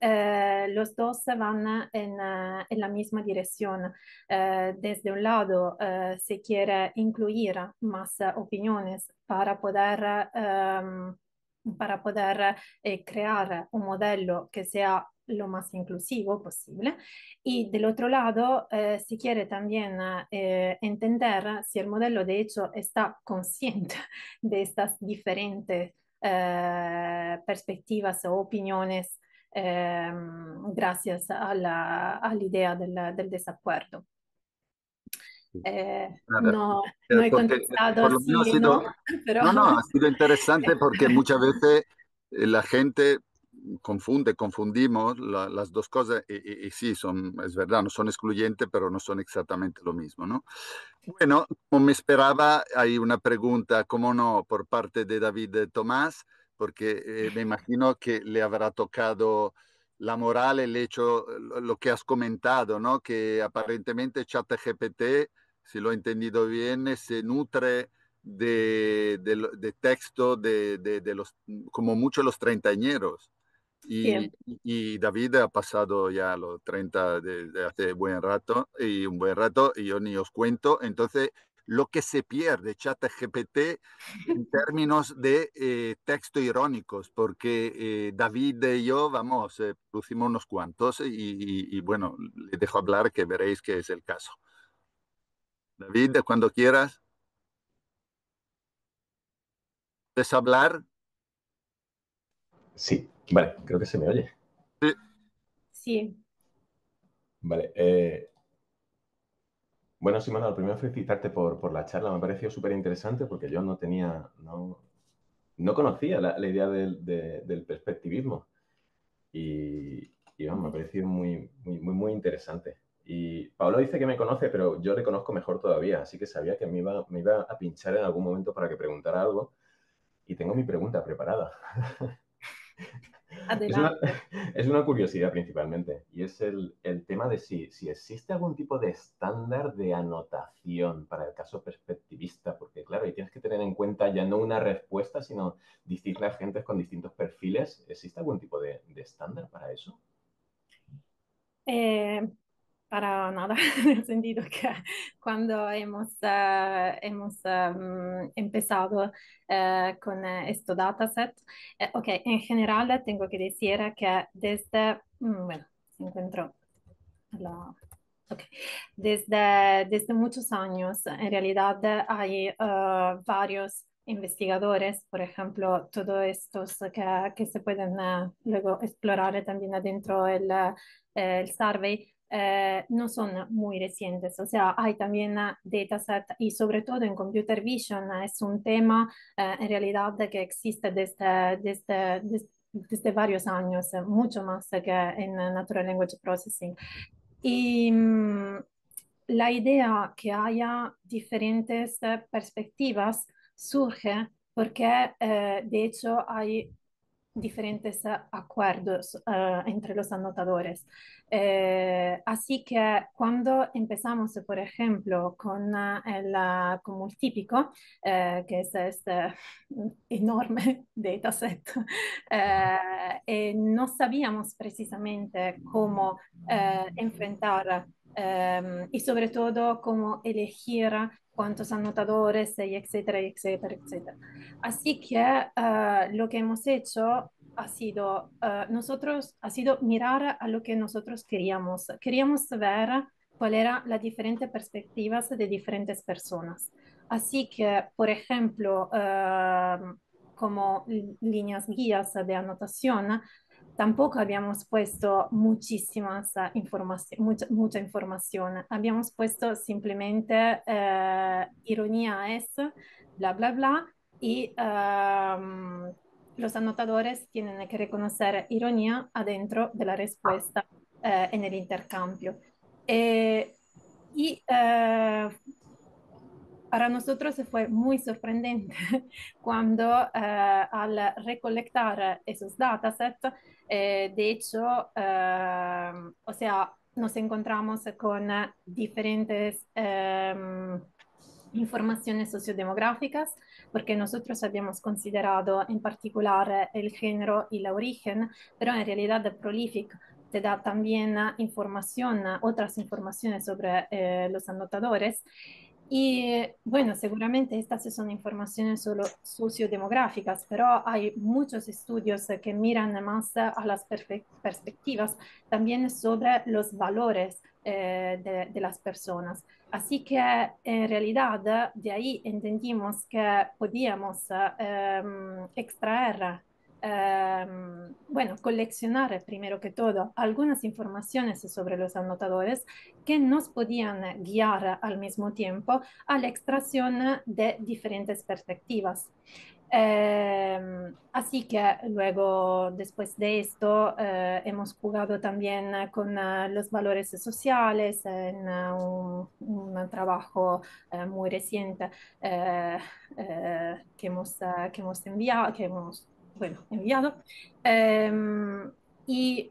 los dos van en la misma dirección. Desde un lado, se quiere incluir más opiniones para poder creare un modello che sia lo más inclusivo posible. Y del otro lado, se quiere también entender si el modelo de hecho está consciente de estas diferentes perspectivas o opiniones gracias a a la idea del desacuerdo. Nada, No, no he porque contestado por lo menos ha sí, no, sido, pero no, no, ha sido interesante porque muchas veces la gente confundimos las dos cosas y sí, es verdad, no son excluyentes, pero no son exactamente lo mismo, ¿no? Bueno, como me esperaba, hay una pregunta, cómo no, por parte de David Tomás, porque me imagino que le habrá tocado la moral, el hecho, lo que has comentado, ¿no? Que aparentemente ChatGPT, si lo he entendido bien, se nutre de texto de los, como mucho los treintañeros. sì. Y David ha pasado ya los 30 de hace buen rato y un buen rato y yo ni os cuento. Entonces, lo que se pierde ChatGPT en términos de texto irónicos, porque David y yo, vamos, producimos unos cuantos y bueno, le dejo hablar que veréis que es el caso. David, cuando quieras, ¿puedes hablar? Sí, vale, creo que se me oye. Sí. Sì, Vale. Bueno, Simona, lo primero felicitarte por la charla. Me ha parecido súper interesante porque yo no conocía la idea del perspectivismo. Y vamos, me ha parecido muy interesante. Y Pablo dice que me conoce, pero yo le conozco mejor todavía, así que sabía que me iba a pinchar en algún momento para que preguntara algo. Y tengo mi pregunta preparada. Es una, adelante. es una curiosidad principalmente, y es el tema de si existe algún tipo de estándar de anotación para el caso perspectivista, porque claro, ahí tienes que tener en cuenta ya no una respuesta, sino distintas gentes con distintos perfiles. ¿Existe algún tipo de estándar para eso? Eh, para nada, en el sentido que cuando hemos empezado con este dataset, ok, en general tengo que decir que desde, bueno, encuentro la... ok, desde muchos años, en realidad hay varios investigadores, por ejemplo, todos estos que se pueden luego explorar también adentro el survey, no son muy recientes, o sea, hay también dataset y sobre todo en computer vision es un tema en realidad que existe desde varios años, mucho más que en Natural Language Processing. Y la idea que haya diferentes perspectivas surge porque de hecho hay diferentes acuerdos entre los anotadores. Así que cuando empezamos, por ejemplo, con como el típico, que es este enorme dataset, no sabíamos precisamente cómo enfrentar y sobre todo cómo elegir cuántos anotadores, y etcétera, etcétera, etcétera. Así que lo que hemos hecho ha sido mirar a lo que nosotros queríamos. Queríamos ver cuál era la diferente perspectivas de diferentes personas. Así que, por ejemplo, como líneas guías de anotación, tampoco habíamos puesto muchísimas información, mucha información. Habíamos puesto simplemente ironía es, bla, bla, bla, y los anotadores tienen que reconocer ironía adentro de la respuesta en el intercambio. Eh, y para nosotros fue muy sorprendente cuando al recolectar esos datasets, de hecho, o sea, nos encontramos con diferentes informaciones sociodemográficas, porque nosotros habíamos considerado en particular el género y la origen, pero en realidad Prolific te da también información, otras informaciones sobre los anotadores. Y bueno, seguramente estas son informaciones solo sociodemográficas, pero hay muchos estudios que miran más a las perspectivas, también sobre los valores de las personas. Así que en realidad de ahí entendimos que podíamos extraer, bueno, coleccionar primero que todo algunas informaciones sobre los anotadores que nos podían guiar al mismo tiempo a la extracción de diferentes perspectivas. Así que luego, después de esto, hemos jugado también con los valores sociales en un trabajo muy reciente que hemos enviado, bueno, enviado. Y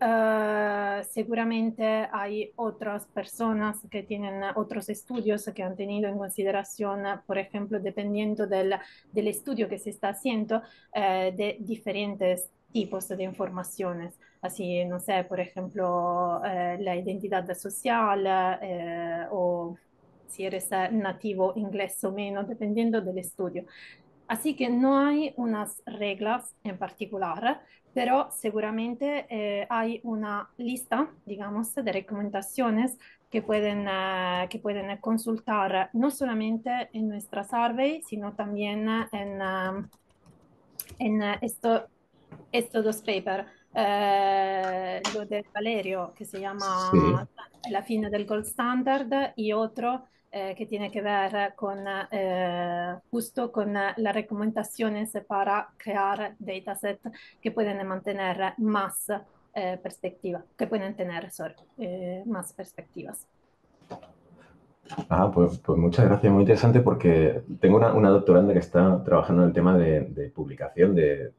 seguramente hay otras personas que tienen otros estudios que han tenido en consideración, por ejemplo, dependiendo del estudio que se está haciendo, de diferentes tipos de informaciones. Así, no sé, por ejemplo, la identidad social o si eres nativo inglés o menos, dependiendo del estudio. Así que no hay unas reglas en particular, pero seguramente hay una lista, digamos, de recomendaciones que pueden consultar no solamente en nuestra survey, sino también en estos dos papers. Lo de Valerio, que se llama Sí. La fine del gold standard, y otro que tiene que ver con justo con las recomendaciones para crear datasets que pueden mantener más perspectiva, que pueden tener, sorry, más perspectivas. Ah, pues muchas gracias, muy interesante porque tengo una doctoranda que está trabajando en el tema de publicación de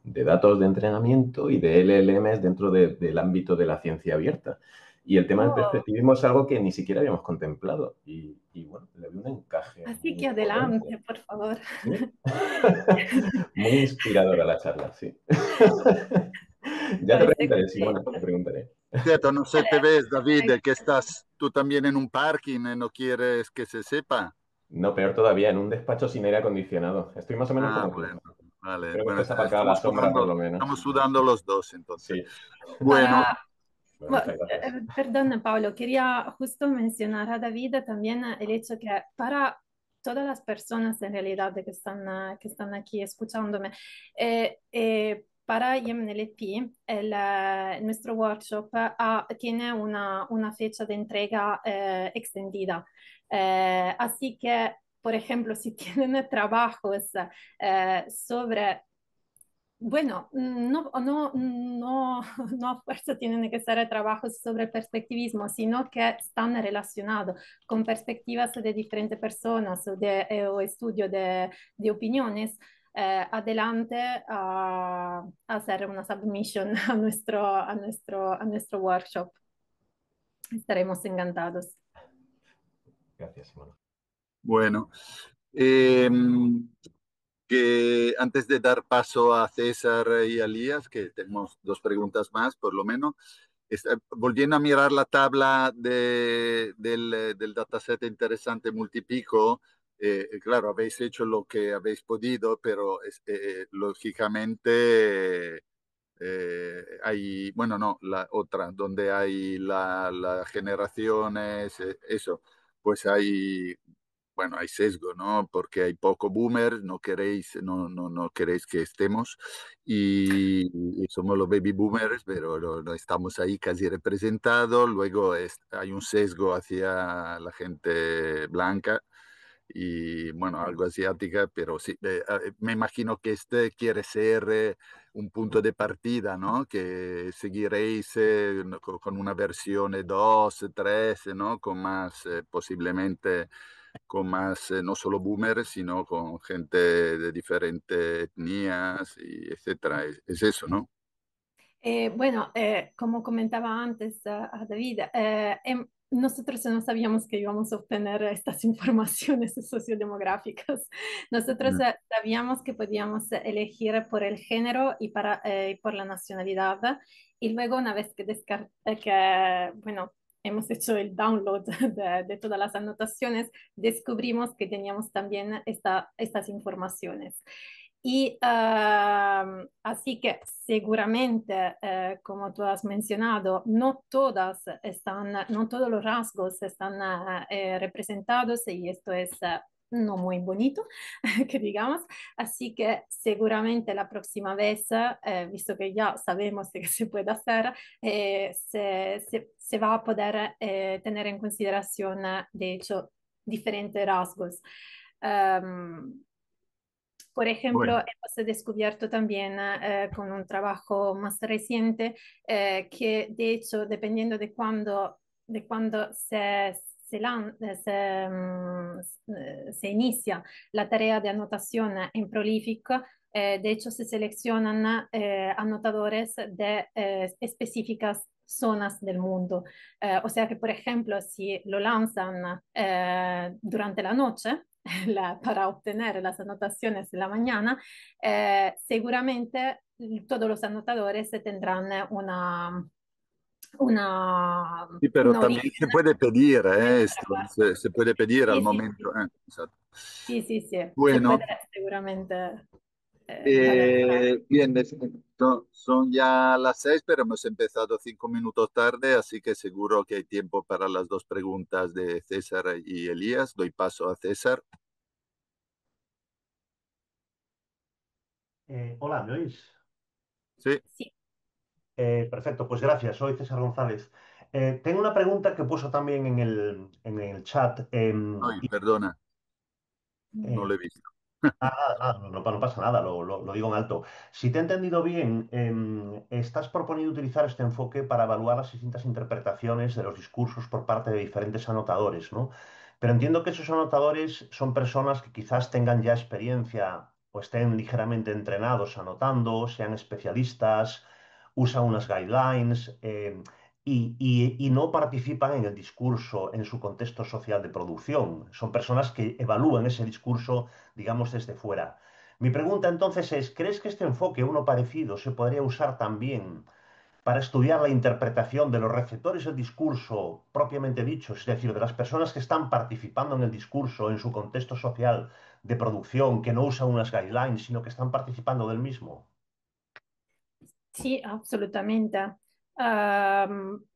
datos de entrenamiento y de LLMs dentro del ámbito de la ciencia abierta. Y el tema del Oh, perspectivismo es algo que ni siquiera habíamos contemplado y bueno, le veo un encaje así muy que potente. adelante, por favor. ¿Sí? Muy inspiradora la charla, sí. Ya te Estoy preguntaré, Simona, te contenta. preguntaré. Cierto, no sé, te ves, Vale. David, que estás tú también en un parking, no quieres que se sepa. No, peor todavía, en un despacho sin aire acondicionado. Estoy más o menos Ah, como tú. bueno, vale. Espero que Bueno, estés aparcado a la sombra por lo menos. estamos sudando los dos entonces. Sí. Bueno, Bueno, muchas gracias. Perdón, Pablo, quería justo mencionar a David también el hecho que para todas las personas en realidad que están aquí escuchándome, para IMNLP, nuestro workshop tiene una fecha de entrega extendida. Así que, por ejemplo, si tienen trabajos sobre bueno, no a fuerza tienen que ser trabajos sobre perspectivismo, sino que están relacionados con perspectivas de diferentes personas o estudio de opiniones. Adelante a hacer una submission a nuestro workshop. Estaremos encantados. Gracias, Simona. bueno. Que antes de dar paso a César y a Elías, que tenemos dos preguntas más, por lo menos, volviendo a mirar la tabla del dataset interesante multipico, claro, habéis hecho lo que habéis podido, pero lógicamente hay, bueno, no, la otra, donde hay las generaciones, eso, pues hay, bueno, hay sesgo, ¿no? Porque hay poco boomer, no queréis que estemos, y somos los baby boomers, pero no estamos ahí casi representados. Luego hay un sesgo hacia la gente blanca y, bueno, algo asiática, pero sí, me imagino que este quiere ser un punto de partida, ¿no? Que seguiréis no, con una versión 2, 3, ¿no? Con más, posiblemente con más, no solo boomers, sino con gente de diferentes etnias, y etcétera. Es eso, ¿no? Bueno, como comentaba antes a David, nosotros no sabíamos que íbamos a obtener estas informaciones sociodemográficas. Nosotros Mm. sabíamos que podíamos elegir por el género y por la nacionalidad. Y luego, una vez que bueno, hemos hecho el download de todas las anotaciones, descubrimos que teníamos también estas informaciones. Y así que seguramente, como tú has mencionado, no todos los rasgos están representados y esto es no muy bonito, que digamos. Así que seguramente la próxima vez, visto que ya sabemos que se puede hacer, se va a poder tener en consideración, de hecho, diferentes rasgos. Um, por ejemplo, Bueno, hemos descubierto también con un trabajo más reciente que, de hecho, dependiendo de cuándo se inicia la tarea de anotación en Prolific, de hecho, se seleccionan anotadores de específicas zonas del mundo. O sea que, por ejemplo, si lo lanzan durante la noche, para obtener las anotaciones de la mañana, seguramente todos los anotadores tendrán sí, pero una también origen se puede pedir en otra esto, parte. se puede pedir al Sí, sí, momento. sí, Exacto. sí, sí, sí, se Bueno, puede seguramente avanzar. bien, son ya las 6, pero hemos empezado 5 minutos tarde, así que seguro que hay tiempo para las dos preguntas de César y Elías. Doy paso a César. Hola, ¿me oís? Sí, Sí, Perfecto, pues gracias. Soy César González. Tengo una pregunta que he puesto también en el chat. ay, perdona, no Eh, lo he visto. no pasa nada, lo digo en alto. Si te he entendido bien, estás proponiendo utilizar este enfoque para evaluar las distintas interpretaciones de los discursos por parte de diferentes anotadores, ¿no? Pero entiendo que esos anotadores son personas que quizás tengan ya experiencia o estén ligeramente entrenados anotando, sean especialistas, usan unas guidelines, y no participan en el discurso en su contexto social de producción. Son personas que evalúan ese discurso, digamos, desde fuera. Mi pregunta entonces es, ¿crees que este enfoque, uno parecido, se podría usar también para estudiar la interpretación de los receptores del discurso propiamente dicho, es decir, de las personas que están participando en el discurso en su contexto social de producción, que no usan unas guidelines, sino que están participando del mismo? sí, absolutamente.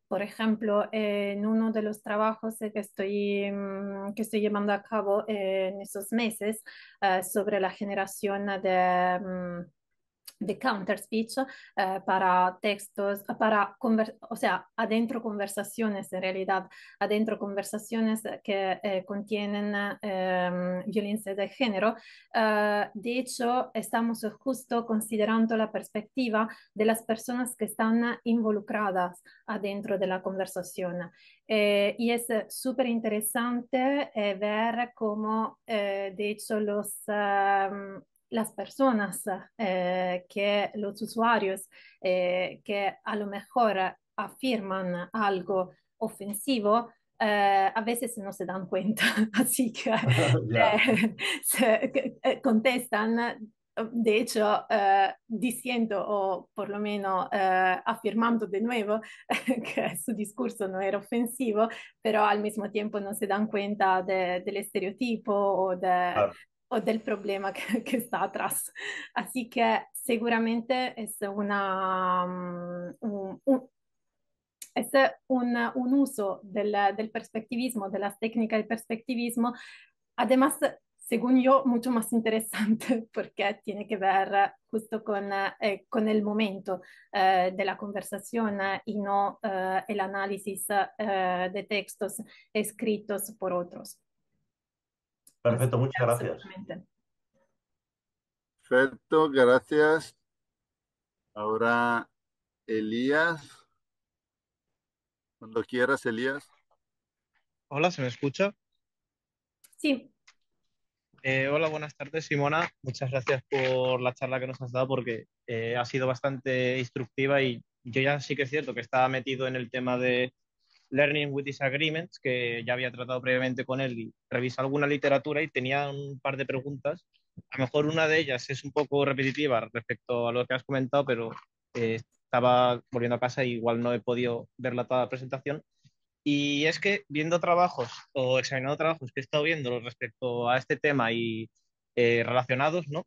Por ejemplo, en uno de los trabajos que estoy llevando a cabo en esos meses sobre la generación de counter speech para textos, o sea, adentro conversaciones, en realidad, adentro conversaciones que contienen violencia de género. De hecho, estamos justo considerando la perspectiva de las personas que están involucradas adentro de la conversación. Y es súper interesante ver cómo, de hecho, las personas, que los usuarios que a lo mejor afirman algo ofensivo, a veces no se dan cuenta, así que Ya. contestan, de hecho, diciendo o por lo menos afirmando de nuevo que su discurso no era ofensivo, pero al mismo tiempo no se dan cuenta del estereotipo Claro. o del problema que está atrás. Así que seguramente es es un uso del perspectivismo, de las técnicas del perspectivismo, además, según yo, mucho más interesante porque tiene que ver justo con el momento de la conversación y no el análisis de textos escritos por otros. Así Perfecto, que muchas gracias. absolutamente. Perfecto, gracias. Ahora, Elías, cuando quieras, Elías. Hola, ¿se me escucha? Sí, Hola, buenas tardes, Simona. Muchas gracias por la charla que nos has dado porque ha sido bastante instructiva y yo ya sí que es cierto que estaba metido en el tema de Learning with Disagreements, que ya había tratado previamente con él y revisé alguna literatura y tenía un par de preguntas. A lo mejor una de ellas es un poco repetitiva respecto a lo que has comentado, pero estaba volviendo a casa y igual no he podido verla toda la presentación. Y es que viendo trabajos o examinando trabajos que he estado viendo respecto a este tema y relacionados, ¿no?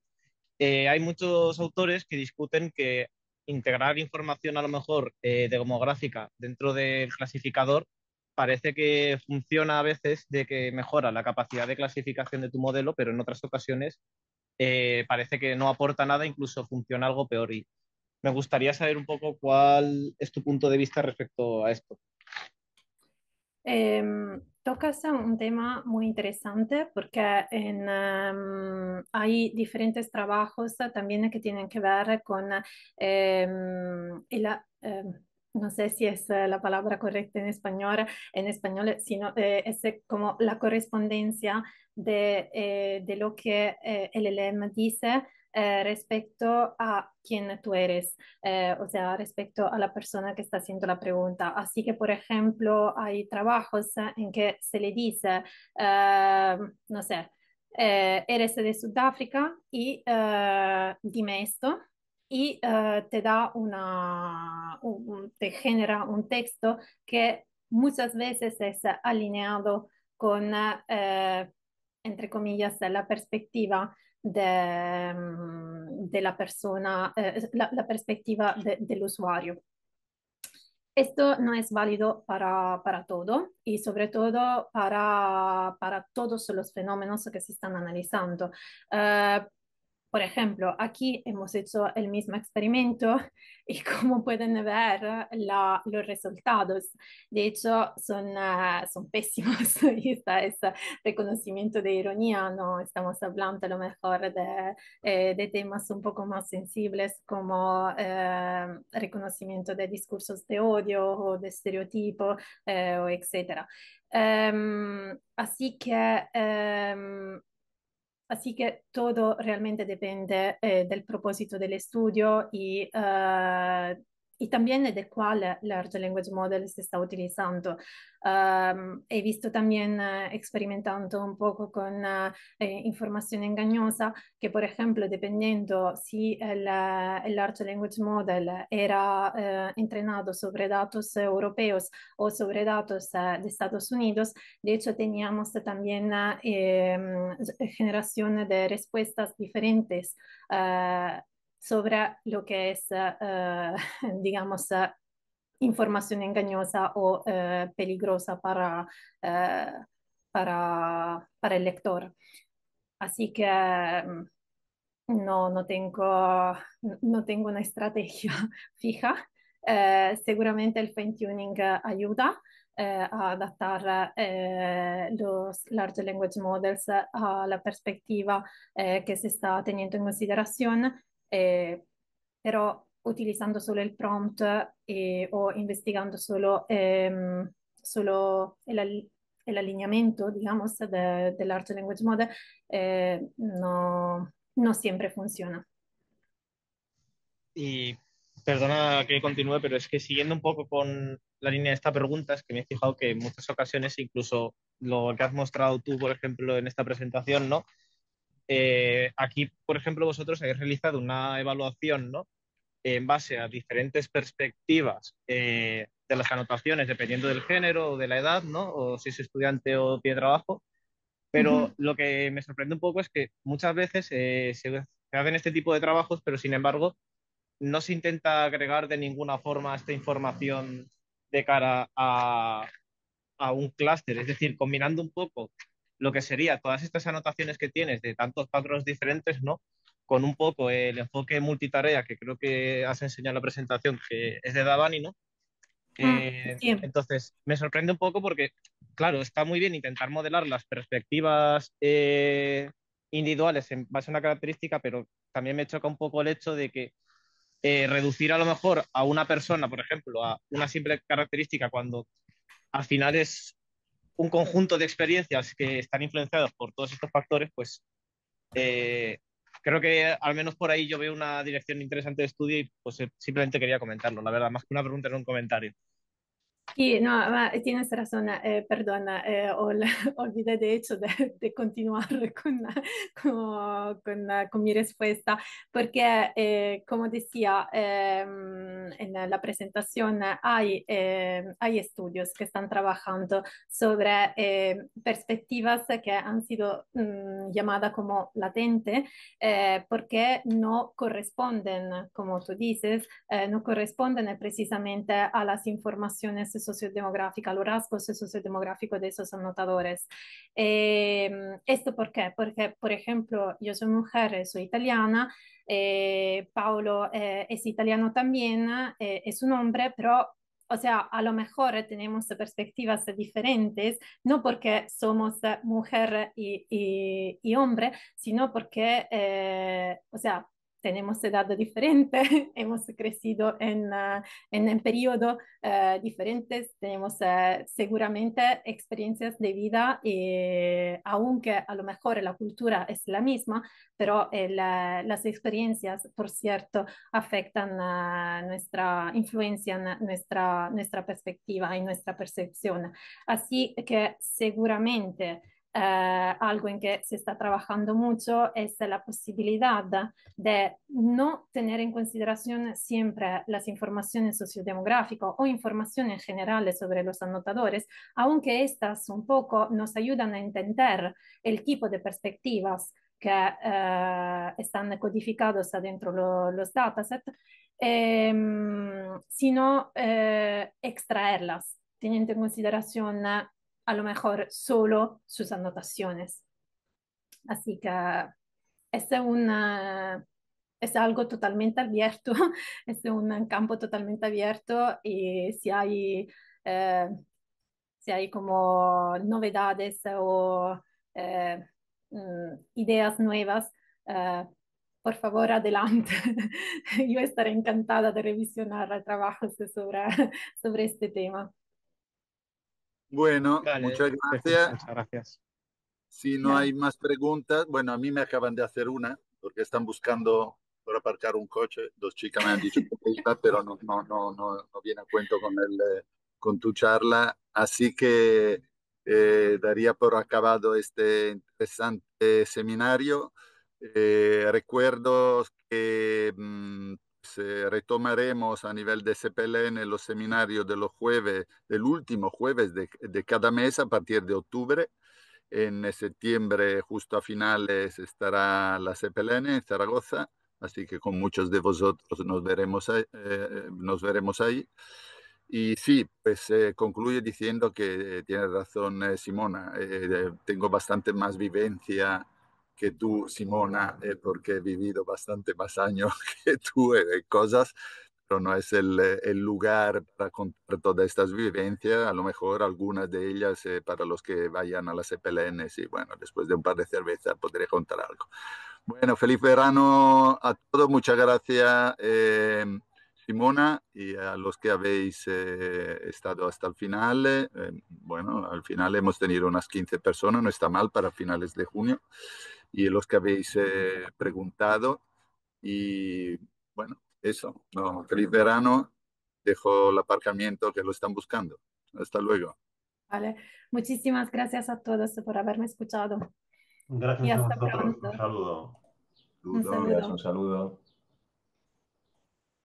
Hay muchos autores que discuten que integrar información a lo mejor demográfica dentro del clasificador parece que funciona a veces de que mejora la capacidad de clasificación de tu modelo, pero en otras ocasiones parece que no aporta nada, incluso funciona algo peor. Y me gustaría saber un poco cuál es tu punto de vista respecto a esto. Tocas un tema muy interesante porque hay diferentes trabajos también que tienen que ver con no sé si es la palabra correcta en español, sino es como la correspondencia de lo que el LLM dice respecto a quién tú eres, o sea, respecto a la persona que está haciendo la pregunta. Así que, por ejemplo, hay trabajos en que se le dice, no sé, eres de Sudáfrica y dime esto. Y te da te genera un texto que muchas veces es alineado con, entre comillas, la perspectiva de la persona, la perspectiva del usuario. Esto no es válido para todo y sobre todo para todos los fenómenos que se están analizando. Uh, por ejemplo, aquí hemos hecho el mismo experimento y como pueden ver, los resultados, de hecho, son pésimos. Y esta es reconocimiento de ironía, no estamos hablando a lo mejor de temas un poco más sensibles como reconocimiento de discursos de odio o de estereotipo, o etcétera. Así que Así que todo realmente depende del propósito del estudio y también de cuál Large Language Model se está utilizando. He visto también, experimentando un poco con información engañosa, que por ejemplo, dependiendo si el Large Language Model era entrenado sobre datos europeos o sobre datos de Estados Unidos, de hecho, teníamos también generación de respuestas diferentes sobre lo que es, digamos, información engañosa o peligrosa eh, para el lector. Así que no tengo una estrategia fija. Seguramente el fine tuning ayuda a adaptar los large language models a la perspectiva que se está teniendo en consideración, pero utilizando solo el prompt o investigando solo el alineamiento, digamos, del large language model, no siempre funciona. Y perdona que continúe, pero es que siguiendo un poco con la línea de esta pregunta, es que me he fijado que en muchas ocasiones, incluso lo que has mostrado tú, por ejemplo, en esta presentación, ¿no? Aquí, por ejemplo, vosotros habéis realizado una evaluación, ¿no? En base a diferentes perspectivas de las anotaciones, dependiendo del género o de la edad, ¿no? O si es estudiante o tiene trabajo. Pero Ujú. lo que me sorprende un poco es que muchas veces se hacen este tipo de trabajos, pero sin embargo no se intenta agregar de ninguna forma esta información de cara a un clúster, es decir, combinando un poco lo que sería todas estas anotaciones que tienes de tantos patrones diferentes, ¿no? Con un poco el enfoque multitarea que creo que has enseñado en la presentación, que es de Davani, ¿no? Sí. Entonces, me sorprende un poco porque, claro, está muy bien intentar modelar las perspectivas individuales en base a una característica, pero también me choca un poco el hecho de que reducir a lo mejor a una persona, por ejemplo, a una simple característica cuando al final es un conjunto de experiencias que están influenciadas por todos estos factores, pues eh, creo que al menos por ahí yo veo una dirección interesante de estudio y pues simplemente quería comentarlo, la verdad, más que una pregunta era un comentario. Sí, no, tienes razón, perdona, olvidé de hecho de continuar con mi respuesta, porque como decía en la presentación, hay estudios que están trabajando sobre perspectivas que han sido llamadas como latente, porque no corresponden, como tú dices, no corresponden precisamente a las informaciones sociodemográficas, a los rasgos sociodemográficos de esos anotadores. ¿Esto por qué? Porque, por ejemplo, yo soy mujer, soy italiana, Paolo es italiano también, es un hombre, pero o sea, a lo mejor tenemos perspectivas diferentes, no porque somos mujer y hombre, sino porque, o sea, tenemos edad diferente, hemos crecido en periodos diferentes, tenemos seguramente experiencias de vida, aunque a lo mejor la cultura es la misma, pero las experiencias, por cierto, afectan nuestra influencia, nuestra perspectiva y nuestra percepción. Así que seguramente algo en que se está trabajando mucho es la posibilidad de no tener en consideración siempre las informaciones sociodemográficas o informaciones generales sobre los anotadores, aunque estas un poco nos ayudan a entender el tipo de perspectivas que están codificados adentro los datasets, sino extraerlas, teniendo en consideración a lo mejor solo sus anotaciones. Así que es es algo totalmente abierto, es un campo totalmente abierto y eh, si hay como novedades o eh, ideas nuevas, eh, por favor, adelante. Yo estaré encantada de revisionar trabajos sobre este tema. Bueno, Vale, muchas perfecto, gracias. muchas gracias. Si no hay Gracias. más preguntas, bueno, a mí me acaban de hacer una, porque están buscando por aparcar un coche. Dos chicas me han dicho que iba, pero no viene a cuento con tu charla. Así que daría por acabado este interesante seminario. Recuerdo que retomaremos a nivel de CPLN los seminarios de los jueves, del último jueves de cada mes a partir de octubre. En septiembre, justo a finales, estará la CPLN en Zaragoza, así que con muchos de vosotros nos veremos ahí. Y sí, pues concluye diciendo que tiene razón Simona. Tengo bastante más vivencia que tú, Simona, porque he vivido bastante más años que tú cosas, pero no es el lugar para contar todas estas vivencias. A lo mejor algunas de ellas para los que vayan a las CPLN, y bueno, después de un par de cervezas podré contar algo. Bueno, feliz verano a todos. Muchas gracias, Simona, y a los que habéis estado hasta el final. Bueno, al final hemos tenido unas 15 personas, no está mal para finales de junio. Y los que habéis preguntado. Y bueno, eso. No, feliz verano. Dejo el aparcamiento que lo están buscando. Hasta luego. Vale. Muchísimas gracias a todos por haberme escuchado y Gracias a hasta vosotros. Un pronto. saludo. Un Saludos. Gracias, saludo. un saludo.